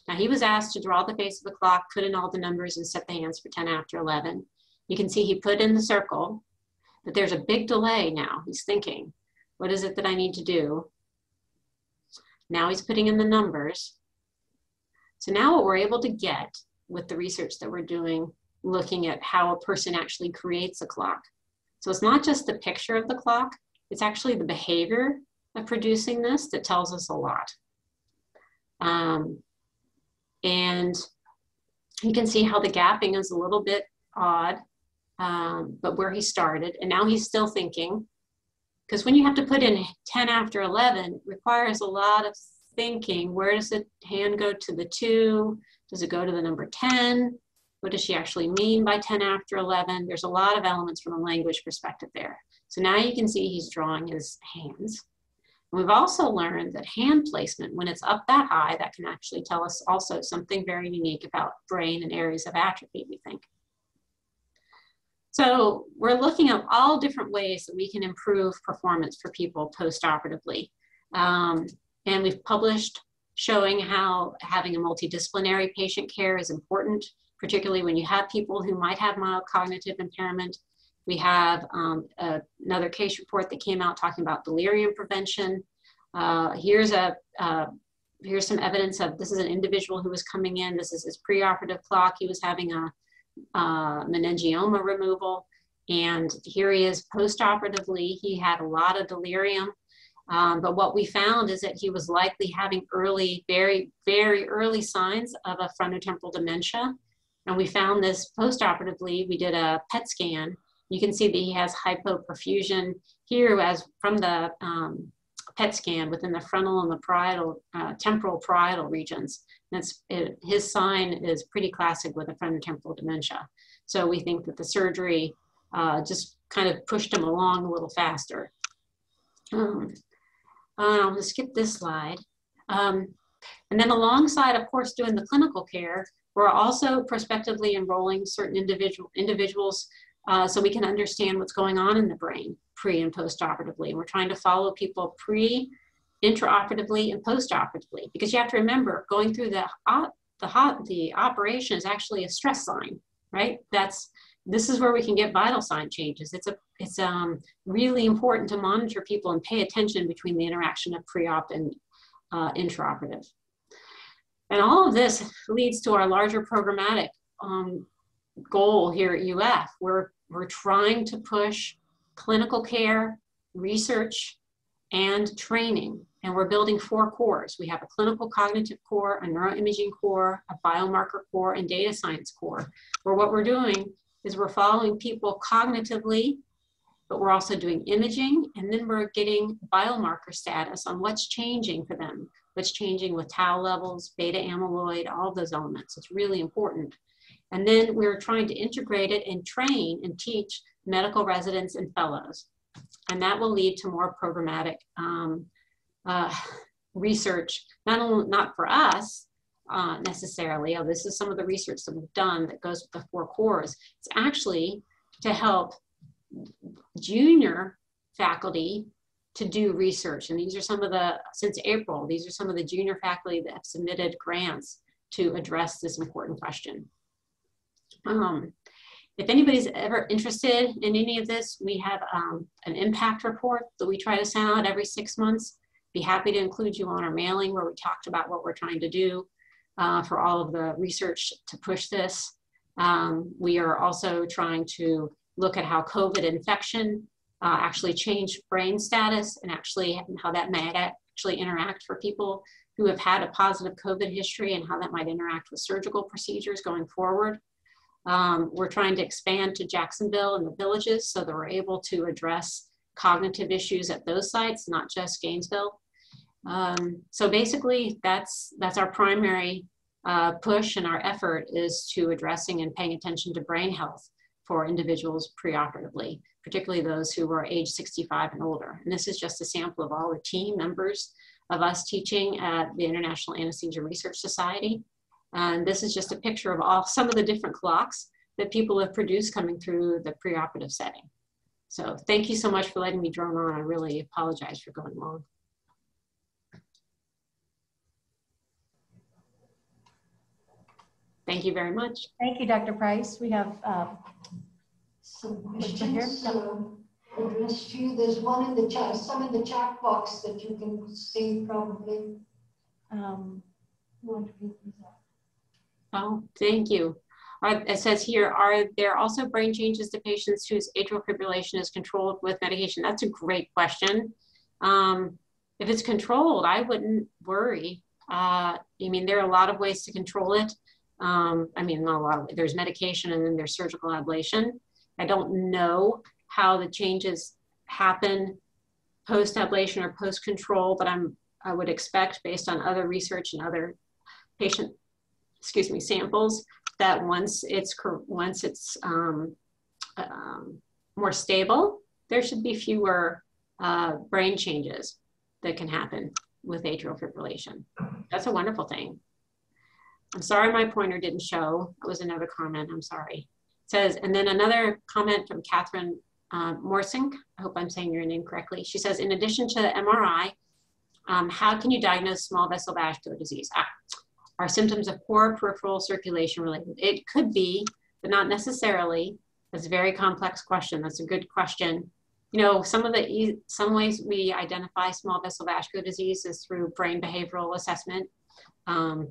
Now he was asked to draw the face of the clock, put in all the numbers, and set the hands for 10 after 11. You can see he put in the circle, but there's a big delay now. He's thinking, what is it that I need to do? Now he's putting in the numbers. So now what we're able to get with the research that we're doing, looking at how a person actually creates a clock. So it's not just the picture of the clock, it's actually the behavior of producing this that tells us a lot. And you can see how the gapping is a little bit odd, but where he started, and now he's still thinking, because when you have to put in 10 after 11, it requires a lot of thinking. Where does the hand go to the 2? Does it go to the number 10? What does she actually mean by 10 after 11? There's a lot of elements from a language perspective there. So now you can see he's drawing his hands. And we've also learned that hand placement, when it's up that high, that can actually tell us also something very unique about brain and areas of atrophy, we think. So we're looking at all different ways that we can improve performance for people post-operatively. And we've published showing how having a multidisciplinary patient care is important, particularly when you have people who might have mild cognitive impairment. We have another case report that came out talking about delirium prevention. Here's some evidence of, this is an individual who was coming in. This is his preoperative clock. He was having a meningioma removal. And here he is post-operatively. He had a lot of delirium. But what we found is that he was likely having early, very, very early signs of a frontotemporal dementia. And we found this post-operatively. We did a PET scan. You can see that he has hypoperfusion here as from the PET scan within the frontal and the parietal, temporal parietal regions. His sign is pretty classic with a frontotemporal dementia. So we think that the surgery just kind of pushed him along a little faster. I'm going to skip this slide. And then alongside, of course, doing the clinical care, we're also prospectively enrolling certain individuals so we can understand what's going on in the brain pre and post-operatively. We're trying to follow people pre, intraoperatively, and post-operatively, because you have to remember, going through the operation is actually a stress sign, right? This is where we can get vital sign changes. It's really important to monitor people and pay attention between the interaction of pre-op and intraoperative. And all of this leads to our larger programmatic goal here at UF. We're trying to push clinical care, research, and training. And we're building 4 cores. We have a clinical cognitive core, a neuroimaging core, a biomarker core, and data science core, where what we're doing is we're following people cognitively, but we're also doing imaging, and then we're getting biomarker status on what's changing for them, what's changing with tau levels, beta amyloid, all of those elements. It's really important. And then we're trying to integrate it and train and teach medical residents and fellows. And that will lead to more programmatic research, not for us necessarily. This is some of the research that we've done that goes with the 4 cores. It's actually to help junior faculty to do research. And these are some of the, since April, these are some of the junior faculty that have submitted grants to address this important question. If anybody's ever interested in any of this, we have an impact report that we try to send out every 6 months. Be happy to include you on our mailing where we talked about what we're trying to do for all of the research to push this. We are also trying to look at how COVID infection actually changed brain status and actually how that might actually interact for people who have had a positive COVID history and how that might interact with surgical procedures going forward. We're trying to expand to Jacksonville and the villages so that we're able to address cognitive issues at those sites, not just Gainesville. So basically, that's our primary push, and our effort is to addressing and paying attention to brain health for individuals preoperatively, particularly those who are age 65 and older. And this is just a sample of all the team members of us teaching at the International Anesthesia Research Society. And this is just a picture of some of the different clocks that people have produced coming through the preoperative setting. So thank you so much for letting me drone on. I really apologize for going long. Thank you very much. Thank you, Dr. Price. We have Some question here. questions addressed to you. There's one in the chat, some in the chat box that you can see probably. You want to read these out? Oh, thank you. It says here, are there also brain changes to patients whose atrial fibrillation is controlled with medication? That's a great question. If it's controlled, I wouldn't worry. I mean, there are a lot of ways to control it. I mean, not a lot of ways. There's medication and then there's surgical ablation. I don't know how the changes happen post-ablation or post-control, but I would expect, based on other research and other patient, samples, that once it's more stable, there should be fewer brain changes that can happen with atrial fibrillation. That's a wonderful thing. I'm sorry my pointer didn't show. It was another comment, I'm sorry. It says, and then another comment from Catherine Morsink. I hope I'm saying your name correctly. She says, in addition to the MRI, how can you diagnose small vessel vascular disease? Are symptoms of poor peripheral circulation related? It could be, but not necessarily. That's a very complex question. That's a good question. You know, some ways we identify small vessel vascular disease is through brain behavioral assessment.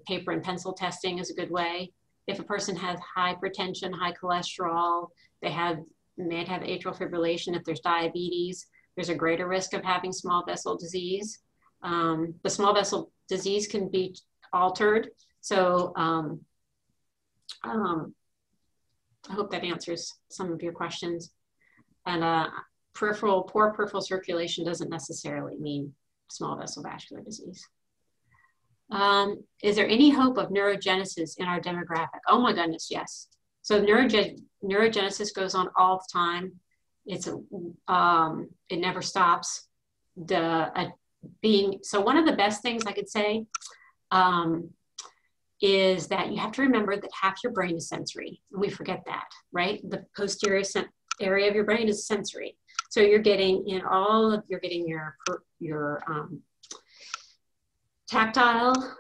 Paper and pencil testing is a good way. If a person has hypertension, high cholesterol, they may have atrial fibrillation. If there's diabetes, there's a greater risk of having small vessel disease. The small vessel disease can be altered. So I hope that answers some of your questions. And poor peripheral circulation doesn't necessarily mean small vessel vascular disease. Is there any hope of neurogenesis in our demographic? Oh my goodness, yes. So neurogenesis goes on all the time. It never stops. So one of the best things I could say is that you have to remember that half your brain is sensory, and we forget that, right? The posterior area of your brain is sensory. So you're getting your tactile,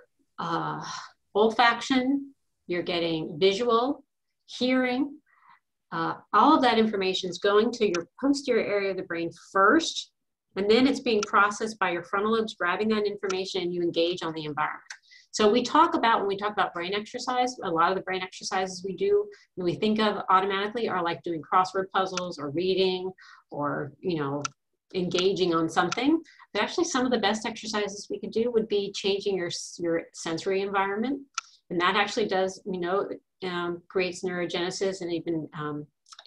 olfaction, you're getting visual, hearing, all of that information is going to your posterior area of the brain first, and then it's being processed by your frontal lobes, grabbing that information, and you engage on the environment. So when we talk about brain exercise, a lot of the brain exercises we do, and we think of automatically are like doing crossword puzzles or reading or, you know, engaging on something. But actually some of the best exercises we could do would be changing your sensory environment. And that actually does, you know, creates neurogenesis and even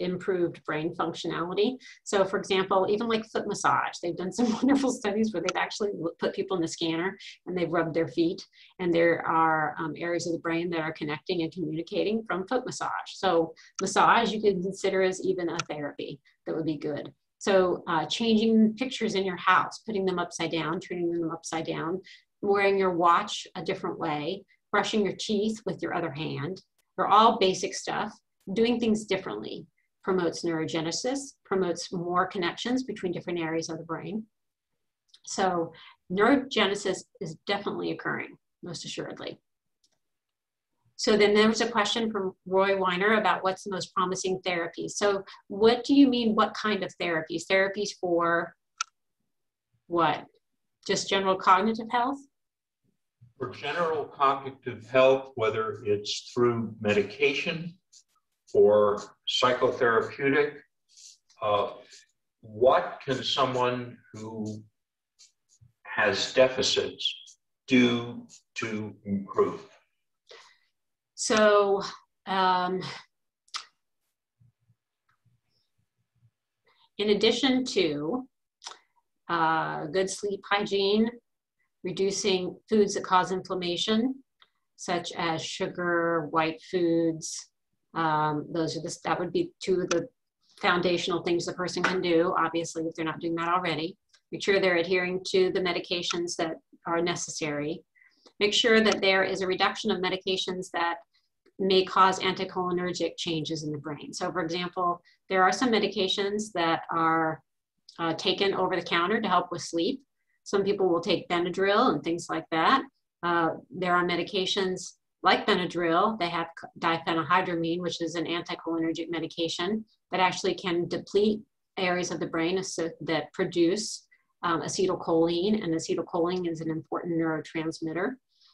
improved brain functionality. So for example, even like foot massage, they've done some wonderful studies where they've actually put people in the scanner and they've rubbed their feet, and there are areas of the brain that are connecting and communicating from foot massage. So massage you can consider as even a therapy that would be good. So changing pictures in your house, putting them upside down, turning them upside down, wearing your watch a different way, brushing your teeth with your other hand, they're all basic stuff. Doing things differently promotes neurogenesis, promotes more connections between different areas of the brain. So neurogenesis is definitely occurring, most assuredly. So then there was a question from Roy Weiner about what's the most promising therapies. So what do you mean, what kind of therapies? Therapies for what? Just general cognitive health? For general cognitive health, whether it's through medication or psychotherapeutic, what can someone who has deficits do to improve? So in addition to good sleep hygiene, reducing foods that cause inflammation, such as sugar, white foods, That would be two of the foundational things the person can do, obviously, if they're not doing that already. Make sure they're adhering to the medications that are necessary. Make sure that there is a reduction of medications that may cause anticholinergic changes in the brain. So for example, there are some medications that are taken over the counter to help with sleep. Some people will take Benadryl and things like that. There are medications like Benadryl. They have diphenhydramine, which is an anticholinergic medication that actually can deplete areas of the brain that produce acetylcholine, and acetylcholine is an important neurotransmitter.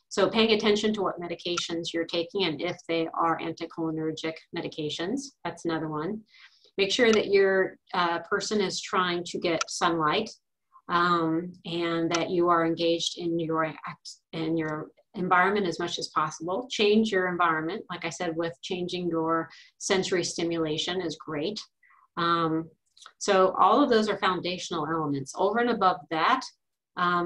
So paying attention to what medications you're taking and if they are anticholinergic medications, that's another one. Make sure that your person is trying to get sunlight and that you are engaged in your environment as much as possible. Change your environment. Like I said, with changing your sensory stimulation is great. So all of those are foundational elements. Over and above that,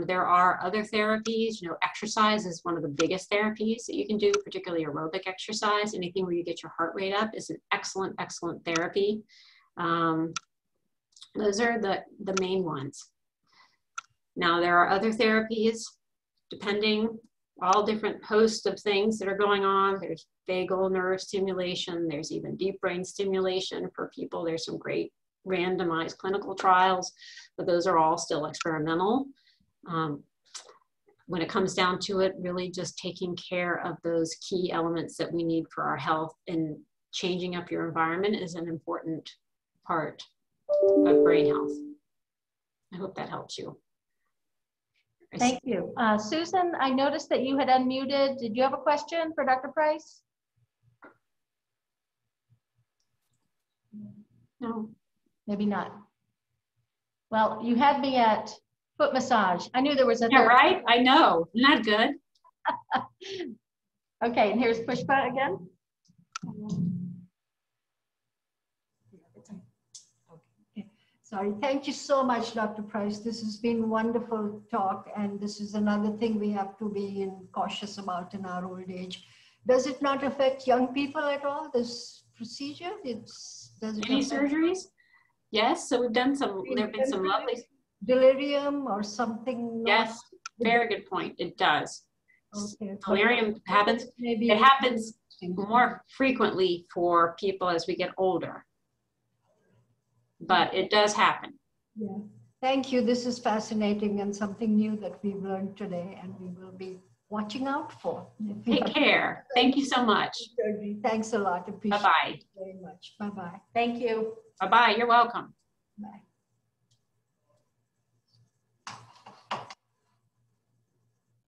there are other therapies. You know, exercise is one of the biggest therapies that you can do, particularly aerobic exercise. Anything where you get your heart rate up is an excellent, excellent therapy. Those are the main ones. Now, there are other therapies, depending, all different hosts of things that are going on. There's vagal nerve stimulation. There's even deep brain stimulation for people. There's some great randomized clinical trials, but those are all still experimental. When it comes down to it, really just taking care of those key elements that we need for our health, and changing up your environment is an important part of brain health. I hope that helps you. Thank you. Susan, I noticed that you had unmuted. Did you have a question for Dr. Price? No. Maybe not. Well, you had me at foot massage. I knew there was a Yeah, right? I know. Not good. Okay, and here's Pushpa again. Sorry, thank you so much, Dr. Price. This has been wonderful talk, and this is another thing we have to be cautious about in our old age. Does it not affect young people at all, this procedure? Does it Any surgeries? Yes, so we've done some, there have been some lovely. Delirium or something? Yes, very good point. It does. Okay. Delirium happens, Maybe it happens more frequently for people as we get older, but it does happen. Yeah. Thank you. This is fascinating and something new that we've learned today, and we will be watching out for. Take care. Thank you so much. Thanks a lot. Appreciate Bye-bye. it very much. Bye-bye. Thank you. Bye-bye. You're welcome. Bye.